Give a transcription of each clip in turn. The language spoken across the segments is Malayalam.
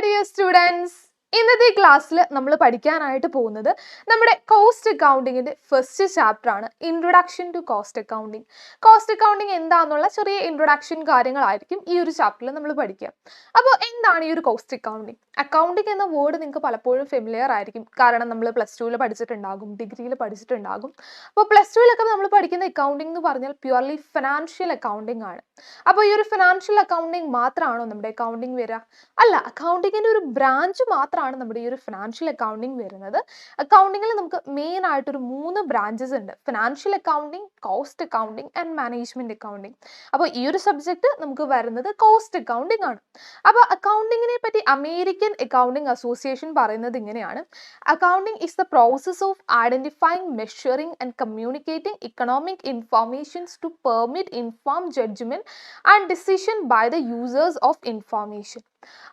Hi dear students. ഇന്നത്തെ ക്ലാസ്സിൽ നമ്മൾ പഠിക്കാനായിട്ട് പോകുന്നത് നമ്മുടെ കോസ്റ്റ് അക്കൗണ്ടിങ്ങിന്റെ ഫസ്റ്റ് ചാപ്റ്റർ ആണ് introduction to cost accounting. Cost accounting എന്താണെന്നുള്ള ചെറിയ ഇൻട്രൊഡക്ഷൻ കാര്യങ്ങളായിരിക്കും ഈ ഒരു ചാപ്റ്ററിൽ നമ്മൾ പഠിക്കുക. അപ്പോൾ എന്താണ് ഈ ഒരു കോസ്റ്റ് അക്കൗണ്ടിങ്? അക്കൗണ്ടിങ് എന്ന വേർഡ് നിങ്ങൾക്ക് പലപ്പോഴും ഫെമിലിയർ ആയിരിക്കും, കാരണം നമ്മൾ പ്ലസ് ടുവിൽ പഠിച്ചിട്ടുണ്ടാകും, ഡിഗ്രിയിൽ പഠിച്ചിട്ടുണ്ടാകും. അപ്പോൾ പ്ലസ് ടുവിലൊക്കെ നമ്മൾ പഠിക്കുന്ന അക്കൗണ്ടിങ് എന്ന് പറഞ്ഞാൽ പ്യുവർലി ഫിനാൻഷ്യൽ അക്കൗണ്ടിങ് ആണ്. അപ്പോൾ ഈ ഒരു ഫിനാൻഷ്യൽ അക്കൗണ്ടിങ് മാത്രമാണോ നമ്മുടെ അക്കൗണ്ടിങ് വരിക? അല്ല, അക്കൗണ്ടിങ്ങിന്റെ ഒരു ബ്രാഞ്ച് മാത്രമാണ് നമ്മുടെ ഈ ഒരു ഫിനാൻഷ്യൽ അക്കൗണ്ടിങ് വരുന്നത്. അക്കൗണ്ടിങ്ങിൽ നമുക്ക് മെയിൻ ആയിട്ടൊരു 3 ബ്രാഞ്ചസ് ഉണ്ട്: financial accounting, cost accounting and management accounting. അപ്പോൾ ഈ ഒരു സബ്ജക്ട് നമുക്ക് വരുന്നത് കോസ്റ്റ് അക്കൗണ്ടിങ് ആണ്. അപ്പോൾ അക്കൗണ്ടിങ്ങിനെ പറ്റി അമേരിക്കൻ അക്കൗണ്ടിങ് അസോസിയേഷൻ പറയുന്നത് ഇങ്ങനെയാണ്: accounting is the process of identifying, measuring and communicating economic informations to permit informed judgment and decision by the users of information.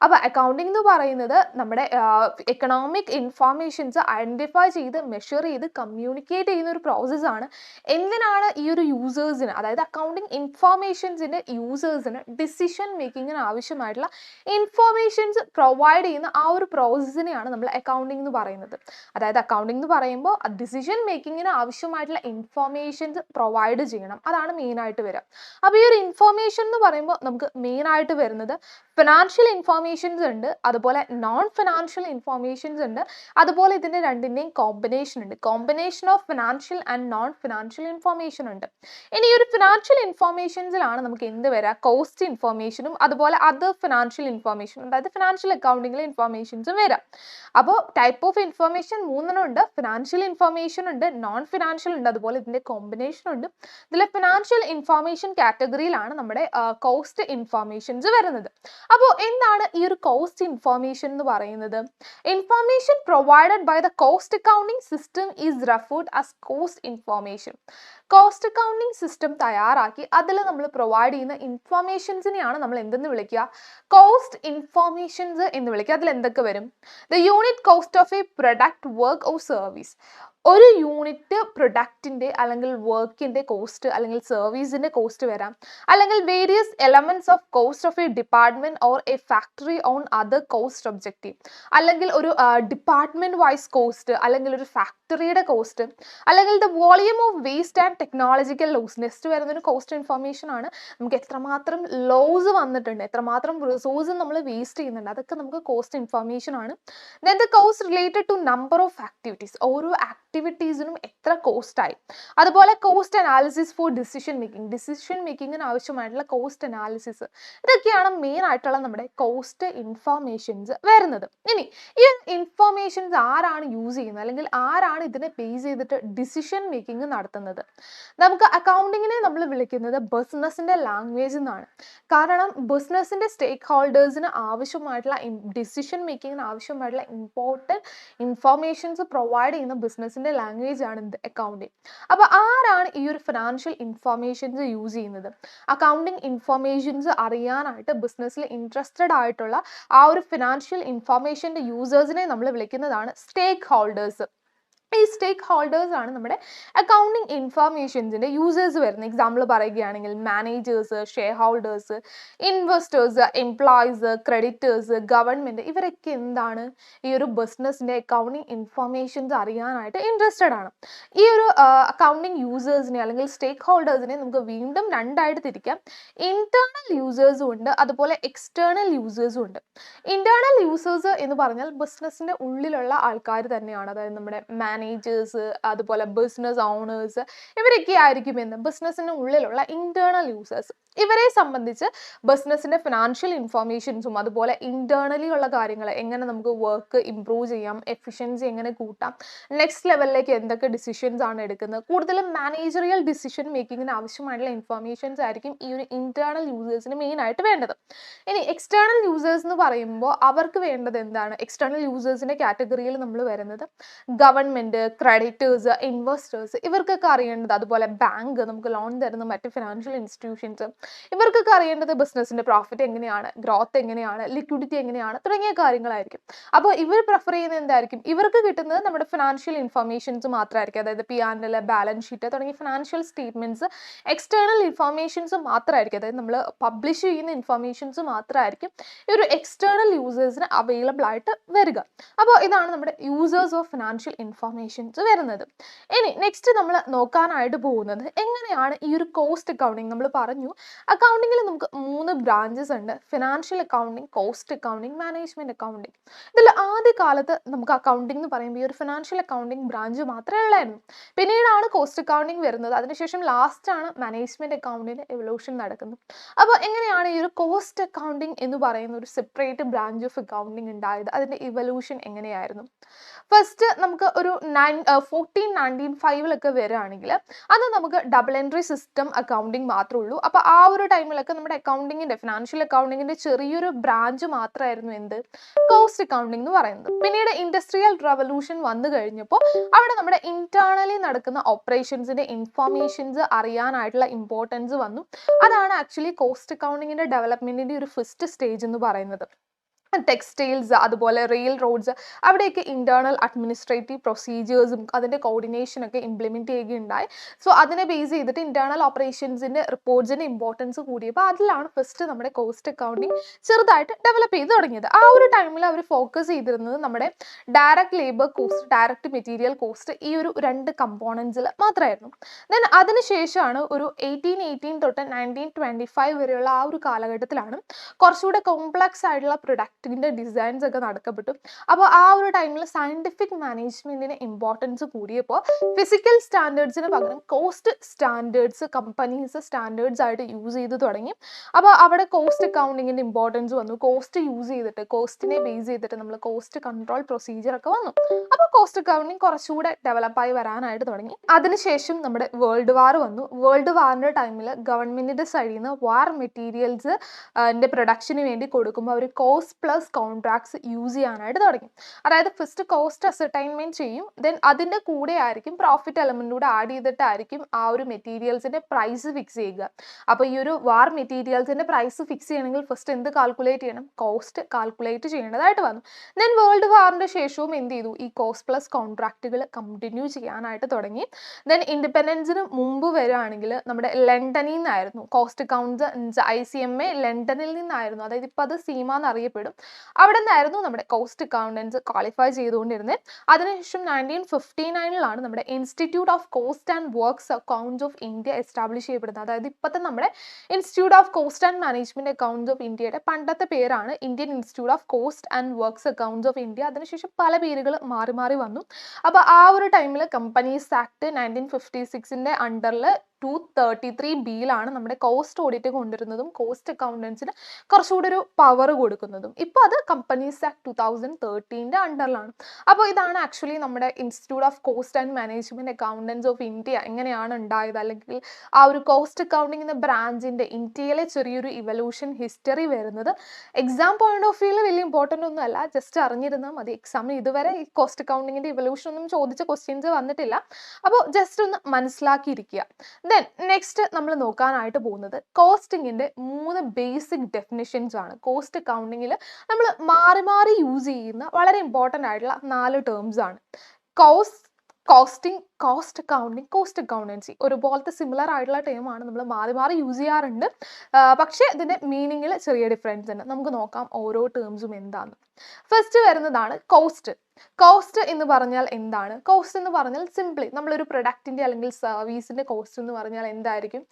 അപ്പോൾ അക്കൗണ്ടിങ് എന്ന് പറയുന്നത് നമ്മുടെ എക്കണോമിക് ഇൻഫോർമേഷൻസ് ഐഡന്റിഫൈ ചെയ്ത് മെഷർ ചെയ്ത് കമ്മ്യൂണിക്കേറ്റ് ചെയ്യുന്ന ഒരു പ്രോസസ്സാണ്. എന്തിനാണ് ഈ ഒരു യൂസേഴ്സിന്, അതായത് അക്കൗണ്ടിങ് ഇൻഫോർമേഷൻസിന്റെ യൂസേഴ്സിന് ഡിസിഷൻ മേക്കിങ്ങിന് ആവശ്യമായിട്ടുള്ള ഇൻഫോർമേഷൻസ് പ്രൊവൈഡ് ചെയ്യുന്ന ആ ഒരു പ്രോസസ്സിനെയാണ് നമ്മൾ അക്കൗണ്ടിങ് എന്ന് പറയുന്നത്. അതായത് അക്കൗണ്ടിങ് എന്ന് പറയുമ്പോൾ ഡിസിഷൻ മേക്കിങ്ങിന് ആവശ്യമായിട്ടുള്ള ഇൻഫോർമേഷൻസ് പ്രൊവൈഡ് ചെയ്യണം, അതാണ് മെയിനായിട്ട് വരിക. അപ്പോൾ ഈ ഒരു ഇൻഫോർമേഷൻ എന്ന് പറയുമ്പോൾ നമുക്ക് മെയിനായിട്ട് വരുന്നത് ഫിനാൻഷ്യൽ ഇൻഫോർമേഷൻസ് ഉണ്ട്, അതുപോലെ നോൺ ഫിനാൻഷ്യൽ ഇൻഫോർമേഷൻസ് ഉണ്ട്, അതുപോലെ ഇതിൻ്റെ രണ്ടിൻ്റെയും കോമ്പിനേഷൻ ഉണ്ട്. Combination of financial and non financial information ഉണ്ട്. ഇനി ഈ ഒരു ഫിനാൻഷ്യൽ ഇൻഫോർമേഷൻസിലാണ് നമുക്ക് എന്ത് വരിക? കോസ്റ്റ് ഇൻഫോർമേഷനും അതുപോലെ അതർ ഫിനാൻഷ്യൽ ഇൻഫോർമേഷനും, അതായത് ഫിനാൻഷ്യൽ അക്കൗണ്ടിങ്ങിലെ ഇൻഫോർമേഷൻസും വരാം. അപ്പോൾ ടൈപ്പ് ഓഫ് ഇൻഫോർമേഷൻ 3 ഉണ്ട്: ഫിനാൻഷ്യൽ ഇൻഫോർമേഷൻ ഉണ്ട്, നോൺ ഫിനാൻഷ്യൽ ഉണ്ട്, അതുപോലെ ഇതിൻ്റെ കോമ്പിനേഷൻ ഉണ്ട്. ഇതിലെ ഫിനാൻഷ്യൽ ഇൻഫോർമേഷൻ കാറ്റഗറിയിലാണ് നമ്മുടെ കോസ്റ്റ് ഇൻഫോർമേഷൻസ് വരുന്നത്. അപ്പോൾ എന്താണ് ഈ ഒരു കോസ്റ്റ് ഇൻഫോർമേഷൻ എന്ന് പറയുന്നത്? Information provided by the cost accounting system is referred as cost information. Cost accounting system തയ്യാറാക്കി അതിൽ നമ്മൾ പ്രൊവൈഡ് ചെയ്യുന്ന ഇൻഫോർമേഷൻസിനെയാണ് നമ്മൾ എന്തെന്ന് വിളിക്കുക? കോസ്റ്റ് ഇൻഫോർമേഷൻസ് എന്ന് വിളിക്കുക. അതിൽ എന്തൊക്കെ വരും? The unit cost of A product, work or service. ഒരു യൂണിറ്റ് പ്രൊഡക്റ്റിൻ്റെ അല്ലെങ്കിൽ വർക്കിൻ്റെ കോസ്റ്റ് അല്ലെങ്കിൽ സർവീസിൻ്റെ കോസ്റ്റ് വരാം, അല്ലെങ്കിൽ various elements of cost of A department or A factory on other cost objective, അല്ലെങ്കിൽ ഒരു ഡിപ്പാർട്ട്മെന്റ് വൈസ് കോസ്റ്റ്, അല്ലെങ്കിൽ ഒരു ഫാക്ടറിയുടെ കോസ്റ്റ്, അല്ലെങ്കിൽ the volume of waste and technological loss. Next വരുന്നൊരു കോസ്റ്റ് ഇൻഫോർമേഷൻ ആണ്. നമുക്ക് എത്രമാത്രം ലോസ് വന്നിട്ടുണ്ട്, എത്രമാത്രം റിസോഴ്സ് നമ്മൾ വേസ്റ്റ് ചെയ്യുന്നുണ്ട്, അതൊക്കെ നമുക്ക് കോസ്റ്റ് ഇൻഫോർമേഷൻ ആണ്. Then the cost related to number of activities, ഓരോ ആക്ടിവിറ്റീസിനും എത്ര കോസ്റ്റ് ആയി. അതുപോലെ കോസ്റ്റ് അനാലിസിസ് ഫോർ ഡിസിഷൻ മേക്കിങ്ങിന് ആവശ്യമായിട്ടുള്ള കോസ്റ്റ് അനാലിസിസ്, ഇതൊക്കെയാണ് മെയിൻ ആയിട്ടുള്ള നമ്മുടെ കോസ്റ്റ് ഇൻഫോർമേഷൻസ് വരുന്നത്. ഇനി ഈ ഇൻഫോർമേഷൻസ് ആരാണ് യൂസ് ചെയ്യുന്നത്, അല്ലെങ്കിൽ ആരാണ് ഇതിനെ ബേസ് ചെയ്തിട്ട് ഡിസിഷൻ മേക്കിംഗ് നടത്തുന്നത്? നമുക്ക് അക്കൗണ്ടിങ്ങിനെ നമ്മൾ വിളിക്കുന്നത് ബിസിനസിന്റെ ലാംഗ്വേജ് എന്നാണ്. കാരണം ബിസിനസിന്റെ സ്റ്റേക്ക് ഹോൾഡേഴ്സിന് ആവശ്യമായിട്ടുള്ള ഡിസിഷൻ മേക്കിങ്ങിന് ആവശ്യമായിട്ടുള്ള ഇമ്പോർട്ടൻറ്റ് ഇൻഫോർമേഷൻസ് പ്രൊവൈഡ് ചെയ്യുന്ന ബിസിനസിന്റെ ലാംഗ്വേജ് ആണ് അക്കൗണ്ടിങ്. അപ്പോൾ ആരാണ് ഈ ഒരു ഫിനാൻഷ്യൽ ഇൻഫോർമേഷൻസ് യൂസ് ചെയ്യുന്നത്? അക്കൗണ്ടിങ് ഇൻഫോർമേഷൻസ് അറിയാനായിട്ട് ബിസിനസ്സിൽ ഇൻട്രസ്റ്റഡ് ആയിട്ടുള്ള ആ ഒരു ഫിനാൻഷ്യൽ ഇൻഫോർമേഷൻ്റെ യൂസേഴ്സിനെ നമ്മൾ വിളിക്കുന്നതാണ് സ്റ്റേക്ക് ഹോൾഡേഴ്സ്. ഈ സ്റ്റേക്ക് ഹോൾഡേഴ്സ് ആണ് നമ്മുടെ അക്കൗണ്ടിങ് ഇൻഫോർമേഷൻസിൻ്റെ യൂസേഴ്സ് വരുന്നത്. എക്സാമ്പിൾ പറയുകയാണെങ്കിൽ managers, share holders, investors, employees, creditors, government, ഇവരൊക്കെ എന്താണ് ഈ ഒരു ബിസിനസ്സിൻ്റെ അക്കൗണ്ടിങ് ഇൻഫോർമേഷൻസ് അറിയാനായിട്ട് ഇൻട്രസ്റ്റഡ് ആണ്. ഈ ഒരു അക്കൗണ്ടിങ് യൂസേഴ്സിനെ അല്ലെങ്കിൽ സ്റ്റേക്ക് ഹോൾഡേഴ്സിനെ നമുക്ക് വീണ്ടും രണ്ടായിട്ട് തിരിക്കാം. ഇന്റേണൽ യൂസേഴ്സും ഉണ്ട്, അതുപോലെ എക്സ്റ്റേണൽ യൂസേഴ്സും ഉണ്ട്. ഇന്റേണൽ യൂസേഴ്സ് എന്ന് പറഞ്ഞാൽ ബിസിനസ്സിൻ്റെ ഉള്ളിലുള്ള ആൾക്കാർ തന്നെയാണ്, അതായത് നമ്മുടെ മാനേജേഴ്സ്, അതുപോലെ ബിസിനസ് ഓണേഴ്സ്, ഇവരൊക്കെ ആയിരിക്കും എന്ന് ബിസിനസ്സിൻ്റെ ഉള്ളിലുള്ള ഇന്റേണൽ യൂസേഴ്സ്. ഇവരെ സംബന്ധിച്ച് ബിസിനസ്സിൻ്റെ ഫിനാൻഷ്യൽ ഇൻഫോർമേഷൻസും അതുപോലെ ഇന്റേണലി ഉള്ള കാര്യങ്ങൾ, എങ്ങനെ നമുക്ക് വർക്ക് ഇംപ്രൂവ് ചെയ്യാം, എഫിഷ്യൻസി എങ്ങനെ കൂട്ടാം, നെക്സ്റ്റ് ലെവലിലേക്ക് എന്തൊക്കെ ഡിസിഷൻസ് ആണ് എടുക്കുന്നത്, കൂടുതലും മാനേജറിയൽ ഡിസിഷൻ മേക്കിങ്ങിന് ആവശ്യമായിട്ടുള്ള ഇൻഫോർമേഷൻസ് ആയിരിക്കും ഈ ഒരു ഇന്റേണൽ യൂസേഴ്സിന് മെയിൻ ആയിട്ട് വേണ്ടത്. ഇനി എക്സ്റ്റേണൽ യൂസേഴ്സ് എന്ന് പറയുമ്പോൾ അവർക്ക് വേണ്ടത് എന്താണ്? എക്സ്റ്റേണൽ യൂസേഴ്സിൻ്റെ കാറ്റഗറിയിൽ നമ്മൾ വരുന്നത് ഗവൺമെൻറ്, ക്രെഡിറ്റേഴ്സ്, ഇൻവെസ്റ്റേഴ്സ്, ഇവർക്കൊക്കെ അറിയേണ്ടത്, അതുപോലെ ബാങ്ക്, നമുക്ക് ലോൺ തരുന്ന മറ്റ് ഫിനാൻഷ്യൽ ഇൻസ്റ്റിറ്റ്യൂഷൻസ്, ഇവർക്കൊക്കെ അറിയേണ്ടത് ബിസിനസിന്റെ പ്രോഫിറ്റ് എങ്ങനെയാണ്, ഗ്രോത്ത് എങ്ങനെയാണ്, ലിക്വിഡിറ്റി എങ്ങനെയാണ് തുടങ്ങിയ കാര്യങ്ങളായിരിക്കും. അപ്പോൾ ഇവർ പ്രിഫർ ചെയ്യുന്നത് എന്തായിരിക്കും? ഇവർക്ക് കിട്ടുന്നത് നമ്മുടെ ഫിനാൻഷ്യൽ ഇൻഫർമേഷൻസ് മാത്രമായിരിക്കും. അതായത് P&L, ബാലൻസ് ഷീറ്റ് തുടങ്ങിയ ഫിനാൻഷ്യൽ സ്റ്റേറ്റ്മെന്റ്സ്, എക്സ്റ്റേണൽ ഇൻഫർമേഷൻസ് മാത്രമായിരിക്കും. അതായത് നമ്മൾ പബ്ലിഷ് ചെയ്യുന്ന ഇൻഫർമേഷൻസ് മാത്രമായിരിക്കും ഈ ഒരു എക്സ്റ്റേണൽ യൂസേഴ്സിന് അവൈലബിൾ ആയിട്ട് വരിക. അപ്പോൾ ഇതാണ് നമ്മുടെ യൂസേഴ്സ് ഓഫ് ഫിനാൻഷ്യൽ ഇൻഫർമേഷൻസ് വരുന്നത്. ഇനി നെക്സ്റ്റ് നമ്മൾ നോക്കാനായിട്ട് പോകുന്നത് എങ്ങനെയാണ് ഈ ഒരു കോസ്റ്റ് അക്കൗണ്ടിങ്. നമ്മൾ പറഞ്ഞു അക്കൗണ്ടിങ്ങിൽ നമുക്ക് 3 ബ്രാഞ്ചസ് ഉണ്ട്: financial accounting, cost accounting, management accounting. ഇതിൽ ആദ്യ കാലത്ത് നമുക്ക് അക്കൗണ്ടിങ് എന്ന് പറയുമ്പോൾ ഈ ഒരു ഫിനാൻഷ്യൽ അക്കൗണ്ടിങ് ബ്രാഞ്ച് മാത്രമേ ഉള്ളായിരുന്നു. പിന്നീടാണ് കോസ്റ്റ് അക്കൗണ്ടിങ് വരുന്നത്. അതിനുശേഷം ലാസ്റ്റ് ആണ് മാനേജ്മെന്റ് അക്കൗണ്ടിന്റെ എവല്യൂഷൻ നടക്കുന്നത്. അപ്പോൾ എങ്ങനെയാണ് ഈ ഒരു കോസ്റ്റ് അക്കൗണ്ടിങ് എന്ന് പറയുന്ന ഒരു സെപ്പറേറ്റ് ബ്രാഞ്ച് ഓഫ് അക്കൗണ്ടിങ് ഉണ്ടായത്? അതിന്റെ ഇവല്യൂഷൻ എങ്ങനെയായിരുന്നു? ഫസ്റ്റ് നമുക്ക് ഒരു 1495 വരികയാണെങ്കിൽ അത് നമുക്ക് ഡബിൾ എൻട്രി സിസ്റ്റം അക്കൗണ്ടിങ് മാത്രമേ ഉള്ളൂ. അപ്പോൾ ആ ഒരു ടൈമിലൊക്കെ നമ്മുടെ അക്കൗണ്ടിങ്ങിന്റെ, ഫിനാൻഷ്യൽ അക്കൗണ്ടിങ്ങിന്റെ ചെറിയൊരു ബ്രാഞ്ച് മാത്രമായിരുന്നു എന്ത്? കോസ്റ്റ് അക്കൗണ്ടിങ് എന്ന് പറയുന്നത്. പിന്നീട് ഇൻഡസ്ട്രിയൽ റവല്യൂഷൻ വന്നു കഴിഞ്ഞപ്പോൾ അവിടെ നമ്മുടെ ഇന്റേണലി നടക്കുന്ന ഓപ്പറേഷൻസിന്റെ ഇൻഫർമേഷൻസ് അറിയാനായിട്ടുള്ള ഇമ്പോർട്ടൻസ് വന്നു. അതാണ് ആക്ച്വലി കോസ്റ്റ് അക്കൗണ്ടിങ്ങിന്റെ ഡെവലപ്മെന്റിന്റെ ഒരു ഫസ്റ്റ് സ്റ്റേജ് എന്ന് പറയുന്നത്. ടെക്സ്റ്റൈൽസ്, അതുപോലെ റെയിൽ റോഡ്സ്, അവിടെയൊക്കെ ഇന്റേണൽ അഡ്മിനിസ്ട്രേറ്റീവ് പ്രൊസീജിയേഴ്സും അതിൻ്റെ കോർഡിനേഷനൊക്കെ ഇംപ്ലിമെൻറ്റ് ചെയ്യുകയുണ്ടായി. സോ അതിനെ ബേസ് ചെയ്തിട്ട് ഇന്റേണൽ ഓപ്പറേഷൻസിൻ്റെ റിപ്പോർട്ട്സിൻ്റെ ഇമ്പോർട്ടൻസ് കൂടിയപ്പോൾ അതിലാണ് ഫസ്റ്റ് നമ്മുടെ കോസ്റ്റ് അക്കൗണ്ടിങ് ചെറുതായിട്ട് ഡെവലപ്പ് ചെയ്ത് തുടങ്ങിയത്. ആ ഒരു ടൈമിൽ അവർ ഫോക്കസ് ചെയ്തിരുന്നത് നമ്മുടെ direct labour cost, direct material cost, ഈ ഒരു 2 കമ്പോണൻസിൽ മാത്രമായിരുന്നു. ദെൻ അതിനുശേഷമാണ് ഒരു 1818 തൊട്ട് 1925 വരെയുള്ള ആ ഒരു കാലഘട്ടത്തിലാണ് കുറച്ചുകൂടെ കോംപ്ലക്സ് ആയിട്ടുള്ള പ്രൊഡക്റ്റിൻ്റെ ഡിസൈൻസ് ഒക്കെ നടക്കപ്പെട്ടു. അപ്പോൾ ആ ഒരു ടൈമിൽ സയൻറ്റിഫിക് മാനേജ്മെൻറ്റിന് ഇമ്പോർട്ടൻസ് കൂടിയപ്പോൾ ഫിസിക്കൽ സ്റ്റാൻഡേർഡ്സിന് പകരം കോസ്റ്റ് സ്റ്റാൻഡേർഡ്സ് കമ്പനീസ് സ്റ്റാൻഡേർഡ്സ് ആയിട്ട് യൂസ് ചെയ്ത് തുടങ്ങി. അപ്പോൾ അവിടെ കോസ്റ്റ് അക്കൗണ്ടിങ്ങിൻ്റെ ഇമ്പോർട്ടൻസ് വന്നു. കോസ്റ്റ് യൂസ് ചെയ്തിട്ട്, കോസ്റ്റിനെ ബേസ് ചെയ്തിട്ട് നമ്മൾ കോസ്റ്റ് കൺട്രോൾ പ്രൊസീജിയർ ഒക്കെ വന്നു. അപ്പോൾ കോസ്റ്റ് അക്കൗണ്ടിങ് കുറച്ചുകൂടെ ഡെവലപ്പായി വരാനായിട്ട് തുടങ്ങി. അതിനുശേഷം നമ്മുടെ വേൾഡ് വാർ വന്നു. വേൾഡ് വാറിൻ്റെ ടൈമിൽ ഗവൺമെൻറ്റിൻ്റെ സൈഡിൽ നിന്ന് വാർ മെറ്റീരിയൽസ് പ്രൊഡക്ഷന് വേണ്ടി കൊടുക്കുമ്പോൾ അവർ കോസ്റ്റ് പ്ലസ് കോൺട്രാക്ട്സ് യൂസ് ചെയ്യാനായിട്ട് തുടങ്ങി. അതായത് ഫസ്റ്റ് കോസ്റ്റ് അസർട്ടൈൻമെന്റ് ചെയ്യും, ദെൻ അതിൻ്റെ കൂടെ ആയിരിക്കും പ്രോഫിറ്റ് എലമെന്റ് കൂടെ ആഡ് ചെയ്തിട്ടായിരിക്കും ആ ഒരു മെറ്റീരിയൽസിന്റെ പ്രൈസ് ഫിക്സ് ചെയ്യുക. അപ്പോൾ ഈ ഒരു വാർ മെറ്റീരിയൽസിന്റെ പ്രൈസ് ഫിക്സ് ചെയ്യണമെങ്കിൽ ഫസ്റ്റ് എന്ത് കാൽക്കുലേറ്റ് ചെയ്യണം? കോസ്റ്റ് കാൽക്കുലേറ്റ് ചെയ്യേണ്ടതായിട്ട് വന്നു. ദെൻ വേൾഡ് വാറിന്റെ ശേഷവും എന്ത് ചെയ്തു? ഈ കോസ്റ്റ് പ്ലസ് കോൺട്രാക്റ്റുകൾ കണ്ടിന്യൂ ചെയ്യാനായിട്ട് തുടങ്ങി. ദെൻ ഇൻഡിപെൻഡൻസിന് മുമ്പ് വരികയാണെങ്കിൽ നമ്മുടെ ലണ്ടനിൽ നിന്നായിരുന്നു കോസ്റ്റ് അക്കൗണ്ട്സ്, ICMA ലണ്ടനിൽ നിന്നായിരുന്നു. അതായത് ഇപ്പോൾ അത് സീമ എന്നറിയപ്പെടും. അവിടെ നിന്നായിരുന്നു നമ്മുടെ കോസ്റ്റ് അക്കൗണ്ടൻസ് ക്വാളിഫൈ ചെയ്തുകൊണ്ടിരുന്നത്. അതിനുശേഷം 1959 നമ്മുടെ institute of cost and works accounts of India establish ചെയ്യപ്പെടുന്നത്. അതായത് ഇപ്പോഴത്തെ നമ്മുടെ institute of cost and management accounts of ഇന്ത്യയുടെ പണ്ടത്തെ പേരാണ് Indian institute of cost and works accounts of India. അതിനുശേഷം പല പേരുകൾ മാറി മാറി വന്നു. അപ്പോൾ ആ ഒരു ടൈമിൽ കമ്പനീസ് ആക്ട് 1956 അണ്ടറിൽ 233B നമ്മുടെ കോസ്റ്റ് ഓഡിറ്റ് കൊണ്ടുവരുന്നതും കോസ്റ്റ് അക്കൗണ്ടൻസിന് കുറച്ചുകൂടി ഒരു പവർ കൊടുക്കുന്നതും. ഇപ്പോൾ അത് കമ്പനീസ് ആക്ട് 2013 അണ്ടറിലാണ്. അപ്പോൾ ഇതാണ് ആക്ച്വലി നമ്മുടെ institute of cost and management accountants of India എങ്ങനെയാണ് ഉണ്ടായത്, അല്ലെങ്കിൽ ആ ഒരു കോസ്റ്റ് അക്കൗണ്ടിങ് എന്ന ബ്രാഞ്ചിൻ്റെ ഇന്ത്യയിലെ ചെറിയൊരു ഇവല്യൂഷൻ ഹിസ്റ്ററി വരുന്നത്. എക്സാം പോയിന്റ് ഓഫ് വ്യൂവിൽ വലിയ ഇമ്പോർട്ടൻ്റ് ഒന്നും അല്ല, ജസ്റ്റ് അറിഞ്ഞിരുന്നാൽ മതി. എക്സാമിന് ഇതുവരെ ഈ കോസ്റ്റ് അക്കൗണ്ടിങ്ങിൻ്റെ ഇവല്യൂഷൻ ഒന്നും ചോദിച്ച ക്വസ്റ്റ്യൻസ് വന്നിട്ടില്ല. അപ്പോൾ ജസ്റ്റ് ഒന്ന് മനസ്സിലാക്കിയിരിക്കുക. ദെൻ നെക്സ്റ്റ് നമ്മൾ നോക്കാനായിട്ട് പോകുന്നത് കോസ്റ്റിങ്ങിൻ്റെ 3 ബേസിക് ഡെഫിനിഷൻസ് ആണ്. കോസ്റ്റ് അക്കൗണ്ടിങ്ങിൽ നമ്മൾ മാറി മാറി യൂസ് ചെയ്യുന്ന വളരെ ഇമ്പോർട്ടൻ്റ് ആയിട്ടുള്ള 4 ടേംസ് ആണ്. Costing, cost accounting, cost accountancy ഒരുപോലത്തെ സിമിലർ ആയിട്ടുള്ള ടേമാണ്. നമ്മൾ മാറി മാറി യൂസ് ചെയ്യാറുണ്ട്, പക്ഷേ ഇതിൻ്റെ മീനിങ്ങിൽ ചെറിയ ഡിഫറൻസ് ഉണ്ട്. നമുക്ക് നോക്കാം ഓരോ ടേംസും എന്താണ്. ഫസ്റ്റ് വരുന്നതാണ് കോസ്റ്റ്. കോസ്റ്റ് എന്ന് പറഞ്ഞാൽ എന്താണ്? കോസ്റ്റ് എന്ന് പറഞ്ഞാൽ സിംപ്ലി നമ്മളൊരു പ്രൊഡക്റ്റിൻ്റെ അല്ലെങ്കിൽ സർവീസിൻ്റെ കോസ്റ്റ് എന്ന് പറഞ്ഞാൽ എന്തായിരിക്കും?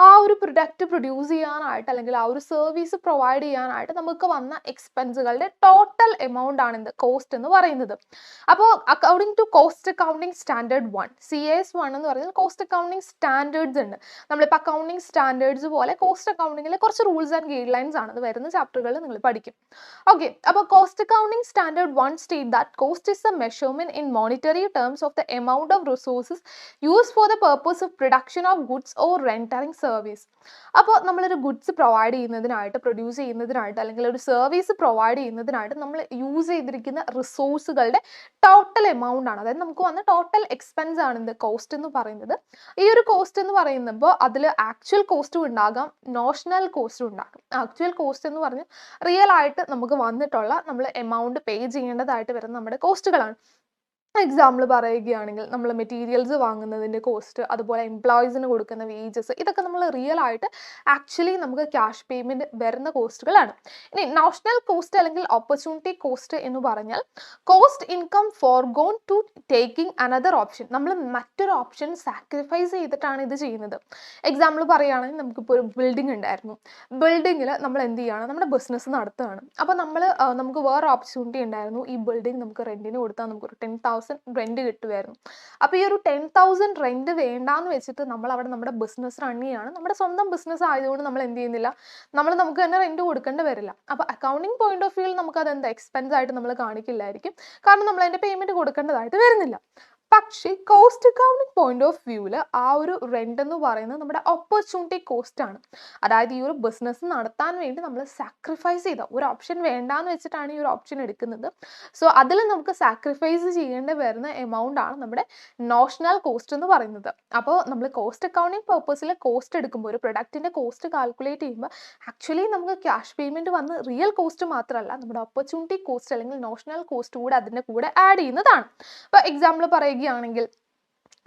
ആ ഒരു പ്രൊഡക്റ്റ് പ്രൊഡ്യൂസ് ചെയ്യാനായിട്ട് അല്ലെങ്കിൽ ആ ഒരു സർവീസ് പ്രൊവൈഡ് ചെയ്യാനായിട്ട് നമുക്ക് വന്ന എക്സ്പെൻസുകളുടെ ടോട്ടൽ എമൗണ്ട് ആണ് എന്ത്? കോസ്റ്റ് എന്ന് പറയുന്നത്. അപ്പോൾ according to cost accounting standard 1 CS1 എന്ന് പറഞ്ഞാൽ കോസ്റ്റ് അക്കൗണ്ടിങ് സ്റ്റാൻഡേർഡ്സ് ഉണ്ട്. നമ്മളിപ്പോൾ അക്കൗണ്ടിങ് സ്റ്റാൻഡേർഡ്സ് പോലെ കോസ്റ്റ് അക്കൗണ്ടിങ്ങിൽ കുറച്ച് റൂൾസ് ആൻഡ് ഗൈഡ് ലൈൻസ് ആണ്. അത് വരുന്ന ചാപ്റ്ററുകളിൽ നിങ്ങൾ പഠിക്കും. ഓക്കെ, അപ്പോൾ cost accounting standard 1 state that cost is a measurement in monetary terms of the amount of resources used for the purpose of production of goods or rendering service. അപ്പോൾ നമ്മളൊരു ഗുഡ്സ് പ്രൊവൈഡ് ചെയ്യുന്നതിനായിട്ട്, പ്രൊഡ്യൂസ് ചെയ്യുന്നതിനായിട്ട്, അല്ലെങ്കിൽ ഒരു സർവീസ് പ്രൊവൈഡ് ചെയ്യുന്നതിനായിട്ട് നമ്മൾ യൂസ് ചെയ്തിരിക്കുന്ന റിസോഴ്സുകളുടെ ടോട്ടൽ എമൗണ്ട് ആണ്. അതായത് നമുക്ക് വന്ന ടോട്ടൽ എക്സ്പെൻസ് വരുന്നതാണ് എന്ത് കോസ്റ്റ് എന്ന് പറയുന്നത്. ഈ ഒരു കോസ്റ്റ് എന്ന് പറയുമ്പോൾ അതിൽ ആക്ച്വൽ കോസ്റ്റും ഉണ്ടാകാം, നോഷണൽ കോസ്റ്റും ഉണ്ടാകും. ആക്ച്വൽ കോസ്റ്റ് എന്ന് പറഞ്ഞ് റിയൽ ആയിട്ട് നമുക്ക് വന്നിട്ടുള്ള നമ്മൾ എമൗണ്ട് പേ ചെയ്യേണ്ടതായിട്ട് വരുന്ന നമ്മുടെ കോസ്റ്റുകളാണ്. എക്സാമ്പിൾ പറയുകയാണെങ്കിൽ നമ്മൾ മെറ്റീരിയൽസ് വാങ്ങുന്നതിൻ്റെ കോസ്റ്റ്, അതുപോലെ എംപ്ലോയീസിന് കൊടുക്കുന്ന വേജസ്, ഇതൊക്കെ നമ്മൾ റിയൽ ആയിട്ട് ആക്ച്വലി നമുക്ക് ക്യാഷ് പേയ്മെൻറ്റ് വരുന്ന കോസ്റ്റുകളാണ്. ഇനി നാഷണൽ കോസ്റ്റ് അല്ലെങ്കിൽ ഓപ്പർച്യൂണിറ്റി കോസ്റ്റ് എന്ന് പറഞ്ഞാൽ cost income forgone to taking another option. നമ്മൾ മറ്റൊരു ഓപ്ഷൻ സാക്രിഫൈസ് ചെയ്തിട്ടാണ് ഇത് ചെയ്യുന്നത്. എക്സാമ്പിൾ പറയുകയാണെങ്കിൽ നമുക്കിപ്പോൾ ഒരു ബിൽഡിംഗ് ഉണ്ടായിരുന്നു. ബിൽഡിങ്ങിൽ നമ്മൾ എന്ത് ചെയ്യുകയാണ്, നമ്മുടെ ബിസിനസ് നടത്തുകയാണ്. അപ്പോൾ നമുക്ക് വേറെ ഓപ്പർച്യൂണിറ്റി ഉണ്ടായിരുന്നു. ഈ ബിൽഡിംഗ് നമുക്ക് റെൻറ്റിന് കൊടുത്താൽ നമുക്കൊരു 10,000 റെന്റ് കിട്ടുമായിരുന്നു. അപ്പോൾ ഈ ഒരു 10,000 റെന്റ് വേണ്ടാന്ന് വെച്ചിട്ട് നമ്മൾ അവിടെ നമ്മുടെ ബിസിനസ് റൺ ചെയ്യാണ്. നമ്മുടെ സ്വന്തം ബിസിനസ് ആയതുകൊണ്ട് നമ്മൾ എന്ത് ചെയ്യുന്നില്ല, നമുക്ക് തന്നെ റെന്റ് കൊടുക്കേണ്ടി വരില്ല. അപ്പോൾ അക്കൗണ്ടിങ് പോയിന്റ് ഓഫ് വ്യൂവിൽ നമുക്ക് അത് എന്താ എക്സ്പെൻസ് ആയിട്ട് നമ്മൾ കാണിക്കില്ലായിരിക്കും, കാരണം നമ്മൾ അതിൻ്റെ പേയ്മെന്റ് കൊടുക്കേണ്ടതായിട്ട് വരുന്നില്ല. പക്ഷേ കോസ്റ്റ് അക്കൗണ്ടിങ് പോയിന്റ് ഓഫ് വ്യൂവിൽ ആ ഒരു റെന്റ് എന്ന് പറയുന്നത് നമ്മുടെ ഓപ്പർച്യൂണിറ്റി കോസ്റ്റ് ആണ്. അതായത് ഈ ഒരു ബിസിനസ് നടത്താൻ വേണ്ടി നമ്മൾ സാക്രിഫൈസ് ചെയ്ത ഒരു ഓപ്ഷൻ വേണ്ടാന്ന് വെച്ചിട്ടാണ് ഈ ഒരു ഓപ്ഷൻ എടുക്കുന്നത്. സോ അതിൽ നമുക്ക് സാക്രിഫൈസ് ചെയ്യേണ്ടി വരുന്ന എമൗണ്ട് ആണ് നമ്മുടെ നോഷണൽ കോസ്റ്റ് എന്ന് പറയുന്നത്. അപ്പോൾ നമ്മൾ കോസ്റ്റ് അക്കൗണ്ടിങ് പർപ്പസിൽ കോസ്റ്റ് എടുക്കുമ്പോൾ ഒരു പ്രൊഡക്റ്റിൻ്റെ കോസ്റ്റ് കാൽക്കുലേറ്റ് ചെയ്യുമ്പോൾ ആക്ച്വലി നമുക്ക് ക്യാഷ് പേയ്മെൻറ്റ് വന്ന് റിയൽ കോസ്റ്റ് മാത്രമല്ല, നമ്മുടെ ഓപ്പർച്യൂണിറ്റി കോസ്റ്റ് അല്ലെങ്കിൽ നോഷണൽ കോസ്റ്റ് കൂടെ അതിൻ്റെ കൂടെ ആഡ് ചെയ്യുന്നതാണ്. അപ്പോൾ എക്സാമ്പിൾ പറയുകയാണെങ്കിൽ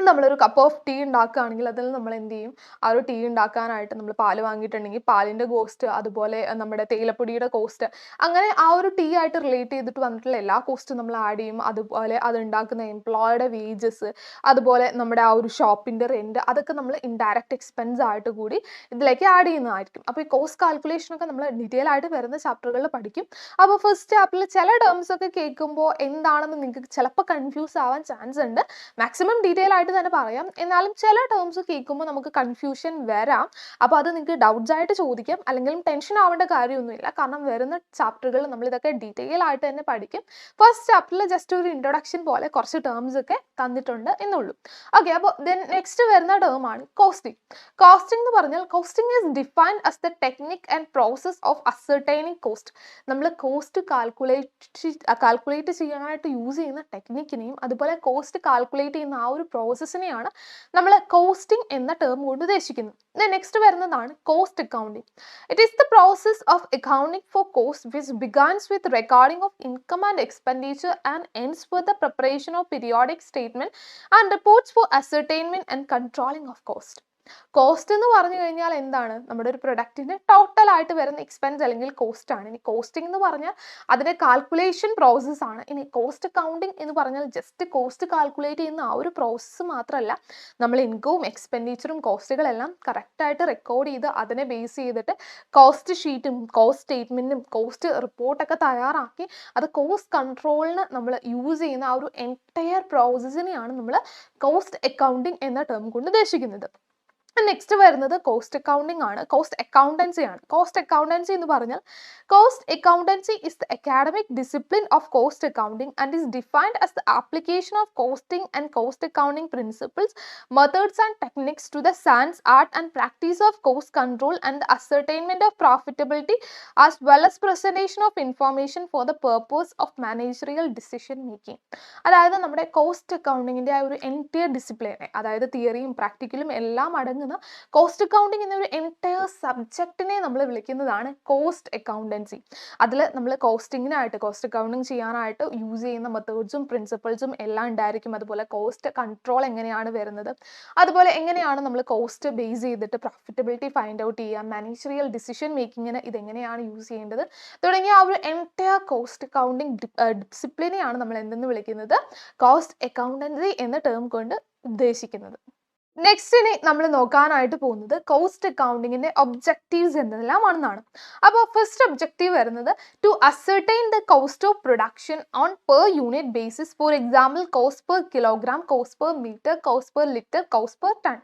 നമ്മളൊരു കപ്പ് ഓഫ് ടീ ഉണ്ടാക്കുകയാണെങ്കിൽ അതിൽ നമ്മൾ എന്ത് ചെയ്യും, ആ ഒരു ടീ ഉണ്ടാക്കാനായിട്ട് നമ്മൾ പാല് വാങ്ങിയിട്ടുണ്ടെങ്കിൽ പാലിൻ്റെ കോസ്റ്റ്, അതുപോലെ നമ്മുടെ തേയിലപ്പൊടിയുടെ കോസ്റ്റ്, അങ്ങനെ ആ ഒരു ടീ ആയിട്ട് റിലേറ്റ് ചെയ്തിട്ട് വന്നിട്ടുള്ള എല്ലാ കോസ്റ്റും നമ്മൾ ആഡ് ചെയ്യും. അതുപോലെ അത് ഉണ്ടാക്കുന്ന എംപ്ലോയിയുടെ വേജസ്, അതുപോലെ നമ്മുടെ ആ ഒരു ഷോപ്പിൻ്റെ റെൻറ്റ്, അതൊക്കെ നമ്മൾ ഇൻഡയറക്റ്റ് എക്സ്പെൻസ് ആയിട്ട് കൂടി ഇതിലേക്ക് ആഡ് ചെയ്യുന്നതായിരിക്കും. അപ്പോൾ ഈ കോസ്റ്റ് കാൽക്കുലേഷനൊക്കെ നമ്മൾ ഡീറ്റെയിൽ ആയിട്ട് വരുന്ന ചാപ്റ്ററുകളിൽ പഠിക്കും. അപ്പോൾ ഫസ്റ്റ് ചാപ്റ്ററിൽ ചില ടേംസ് ഒക്കെ കേൾക്കുമ്പോൾ എന്താണെന്ന് നിങ്ങൾക്ക് ചിലപ്പോൾ കൺഫ്യൂസ് ആവാൻ ചാൻസ് ഉണ്ട്. മാക്സിമം ഡീറ്റെയിൽ ആയിട്ട് തന്നെ പറയാം, എന്നാലും ചില ടേംസ് കേൾക്കുമ്പോൾ നമുക്ക് കൺഫ്യൂഷൻ വരാം. അപ്പോൾ അത് നിങ്ങൾക്ക് ഡൗട്ട്സ് ആയിട്ട് ചോദിക്കാം, അല്ലെങ്കിൽ ടെൻഷൻ ആവേണ്ട കാര്യമൊന്നുമില്ല, കാരണം വരുന്ന ചാപ്റ്ററുകളിൽ നമ്മൾ ഇതൊക്കെ ഡീറ്റെയിൽ ആയിട്ട് തന്നെ പഠിക്കും. ഫസ്റ്റ് ചാപ്റ്ററിൽ ജസ്റ്റ് ഒരു ഇൻട്രൊഡക്ഷൻ പോലെ കുറച്ച് ടേംസ് ഒക്കെ തന്നിട്ടുണ്ട് എന്നുള്ളൂ. ഓക്കെ, അപ്പോൾ ദെൻ നെക്സ്റ്റ് വരുന്ന ടേമാണ് കോസ്റ്റിംഗ്. കോസ്റ്റിംഗ് എന്ന് പറഞ്ഞാൽ costing is defined as the technique and process of ascertaining cost. നമ്മൾ കോസ്റ്റ് കാൽക്കുലേറ്റ് ചെയ്യാനായിട്ട് യൂസ് ചെയ്യുന്ന ടെക്നിക്കിനെയും അതുപോലെ കോസ്റ്റ് കാൽക്കുലേറ്റ് ചെയ്യുന്ന ആ ഒരു പ്രോസസ്സിനെയാണ് നമ്മൾ കോസ്റ്റിംഗ് എന്ന ടേം കൊണ്ട് ഉദ്ദേശിക്കുന്നത്. നെക്സ്റ്റ് വരുന്നതാണ് cost accounting. It is the process of accounting for cost which begins with recording of income and expenditure and ends with the preparation of periodic statement and reports for ascertainment and controlling of cost. Cost എന്ന് പറഞ്ഞു കഴിഞ്ഞാൽ എന്താണ്, നമ്മുടെ ഒരു പ്രൊഡക്റ്റിൻ്റെ ടോട്ടൽ ആയിട്ട് വരുന്ന എക്സ്പെൻസ് അല്ലെങ്കിൽ കോസ്റ്റ് ആണ്. ഇനി കോസ്റ്റിംഗ് എന്ന് പറഞ്ഞാൽ അതിൻ്റെ കാൽക്കുലേഷൻ പ്രോസസ്സ് ആണ്. ഇനി കോസ്റ്റ് അക്കൗണ്ടിങ് എന്ന് പറഞ്ഞാൽ ജസ്റ്റ് കോസ്റ്റ് കാൽക്കുലേറ്റ് ചെയ്യുന്ന ആ ഒരു പ്രോസസ്സ് മാത്രമല്ല, നമ്മൾ ഇൻകവും എക്സ്പെൻഡിച്ചറും കോസ്റ്റുകളെല്ലാം കറക്റ്റായിട്ട് റെക്കോർഡ് ചെയ്ത് അതിനെ ബേസ് ചെയ്തിട്ട് കോസ്റ്റ് ഷീറ്റും കോസ്റ്റ് സ്റ്റേറ്റ്മെൻറ്റും കോസ്റ്റ് റിപ്പോർട്ടൊക്കെ തയ്യാറാക്കി അത് കോസ്റ്റ് കൺട്രോളിന് നമ്മൾ യൂസ് ചെയ്യുന്ന ആ ഒരു എൻറ്റയർ പ്രോസസ്സിനെയാണ് നമ്മൾ കോസ്റ്റ് അക്കൗണ്ടിങ് എന്ന ടേം കൊണ്ട് ഉദ്ദേശിക്കുന്നത്. നെക്സ്റ്റ് വരുന്നത് കോസ്റ്റ് അക്കൗണ്ടിങ് ആണ്, കോസ്റ്റ് അക്കൗണ്ടൻസി ആണ്. കോസ്റ്റ് അക്കൗണ്ടൻസി എന്ന് പറഞ്ഞാൽ cost accountancy is the academic discipline of cost accounting and is defined as the application of costing and cost accounting principles, methods and techniques to the science, art and practice of cost control and ascertainment of profitability as well as presentation of information for the purpose of managerial decision making. അതായത് നമ്മുടെ കോസ്റ്റ് അക്കൗണ്ടിങ്ങിൻ്റെ ആ ഒരു എൻറ്റയർ ഡിസിപ്ലിനെ, അതായത് തിയറിയും പ്രാക്ടിക്കലും എല്ലാം അടങ്ങുന്ന കോസ്റ്റ് അക്കൗണ്ടിങ് എന്ന ഒരു എൻറ്റയർ സബ്ജക്റ്റിനെ നമ്മൾ വിളിക്കുന്നതാണ് കോസ്റ്റ് അക്കൗണ്ടൻസി. അതിൽ നമ്മൾ കോസ്റ്റിങ്ങിനായിട്ട് കോസ്റ്റ് അക്കൗണ്ടിങ് ചെയ്യാനായിട്ട് യൂസ് ചെയ്യുന്ന മെത്തേഡ്സും പ്രിൻസിപ്പിൾസും എല്ലാം ഉണ്ടായിരിക്കും. അതുപോലെ കോസ്റ്റ് കൺട്രോൾ എങ്ങനെയാണ് വരുന്നത്, അതുപോലെ എങ്ങനെയാണ് നമ്മൾ കോസ്റ്റ് ബേസ് ചെയ്തിട്ട് പ്രോഫിറ്റബിലിറ്റി ഫൈൻഡ് ഔട്ട് ചെയ്യുക, മാനേജറിയൽ ഡിസിഷൻ മേക്കിങ്ങിന് ഇതെങ്ങനെയാണ് യൂസ് ചെയ്യേണ്ടത് തുടങ്ങിയ ആ ഒരു എൻറ്റയർ കോസ്റ്റ് അക്കൗണ്ടിങ് ഡിസിപ്ലിനെയാണ് നമ്മൾ എന്തെന്ന് വിളിക്കുന്നത്, കോസ്റ്റ് അക്കൗണ്ടൻസി എന്ന ടേം കൊണ്ട് ഉദ്ദേശിക്കുന്നത്. നെക്സ്റ്റ് ഇനി നമ്മൾ നോക്കാനായിട്ട് പോകുന്നത് കോസ്റ്റ് അക്കൗണ്ടിങ്ങിന്റെ ഒബ്ജക്റ്റീവ്സ് എന്തെല്ലാമാണെന്നാണ്. അപ്പോൾ ഫസ്റ്റ് ഒബ്ജക്റ്റീവ് വരുന്നത് to ascertain the cost of production on per unit basis. For example cost per kilogram, cost per metre, cost per litre, cost per tonne.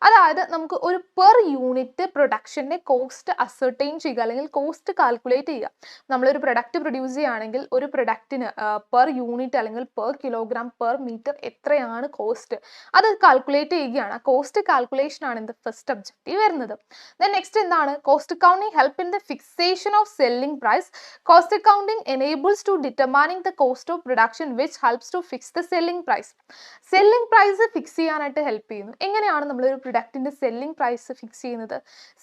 അതായത് നമുക്ക് ഒരു പെർ യൂണിറ്റ് പ്രൊഡക്ഷൻ്റെ കോസ്റ്റ് അസർട്ടൈൻ ചെയ്യുക അല്ലെങ്കിൽ കോസ്റ്റ് കാൽക്കുലേറ്റ് ചെയ്യുക. നമ്മളൊരു പ്രൊഡക്റ്റ് പ്രൊഡ്യൂസ് ചെയ്യുകയാണെങ്കിൽ ഒരു പ്രൊഡക്റ്റിന് പെർ യൂണിറ്റ് അല്ലെങ്കിൽ പെർ കിലോഗ്രാം പെർ മീറ്റർ എത്രയാണ് കോസ്റ്റ്, അത് കാൽക്കുലേറ്റ് ചെയ്യുകയാണ്. കോസ്റ്റ് കാൽക്കുലേഷൻ ആണ് എന്ത് ഫസ്റ്റ് ഒബ്ജക്റ്റീവ് വരുന്നത്. ദെൻ നെക്സ്റ്റ് എന്താണ് cost accounting help in the fixation of selling price. Cost accounting enables to determining the cost of production which helps to fix the selling price. Selling price fix ചെയ്യാനായിട്ട് ഹെൽപ്പ് ചെയ്യുന്നു. എങ്ങനെയാണ് നമ്മളൊരു പ്രൊഡക്റ്റിൻ്റെ സെല്ലിംഗ് പ്രൈസ് ഫിക്സ് ചെയ്യുന്നത്?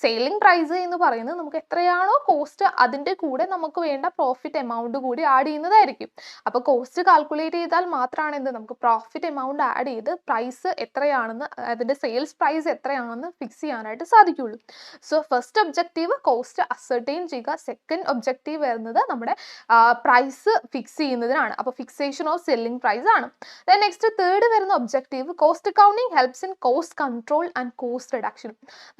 സെല്ലിംഗ് പ്രൈസ് എന്ന് പറയുന്നത് നമുക്ക് എത്രയാണോ കോസ്റ്റ് അതിൻ്റെ കൂടെ നമുക്ക് വേണ്ട പ്രോഫിറ്റ് എമൗണ്ട് കൂടി ആഡ് ചെയ്യുന്നതായിരിക്കും. അപ്പോൾ കോസ്റ്റ് കാൽക്കുലേറ്റ് ചെയ്താൽ മാത്രമാണ് എന്ത് നമുക്ക് പ്രോഫിറ്റ് എമൗണ്ട് ആഡ് ചെയ്ത് പ്രൈസ് എത്രയാണെന്ന് അതിൻ്റെ സെയിൽസ് പ്രൈസ് എത്രയാണെന്ന് ഫിക്സ് ചെയ്യാനായിട്ട് സാധിക്കുള്ളൂ. So first objective cost ascertain ചെയ്യുക. സെക്കൻഡ് ഒബ്ജക്റ്റീവ് വരുന്നത് നമ്മുടെ പ്രൈസ് ഫിക്സ് ചെയ്യുന്നതിനാണ്. അപ്പോൾ ഫിക്സേഷൻ ഓഫ് സെല്ലിംഗ് പ്രൈസ് ആണ്. ദെൻ നെക്സ്റ്റ് തേർഡ് വരുന്ന objective cost accounting helps in cost control and cost reduction.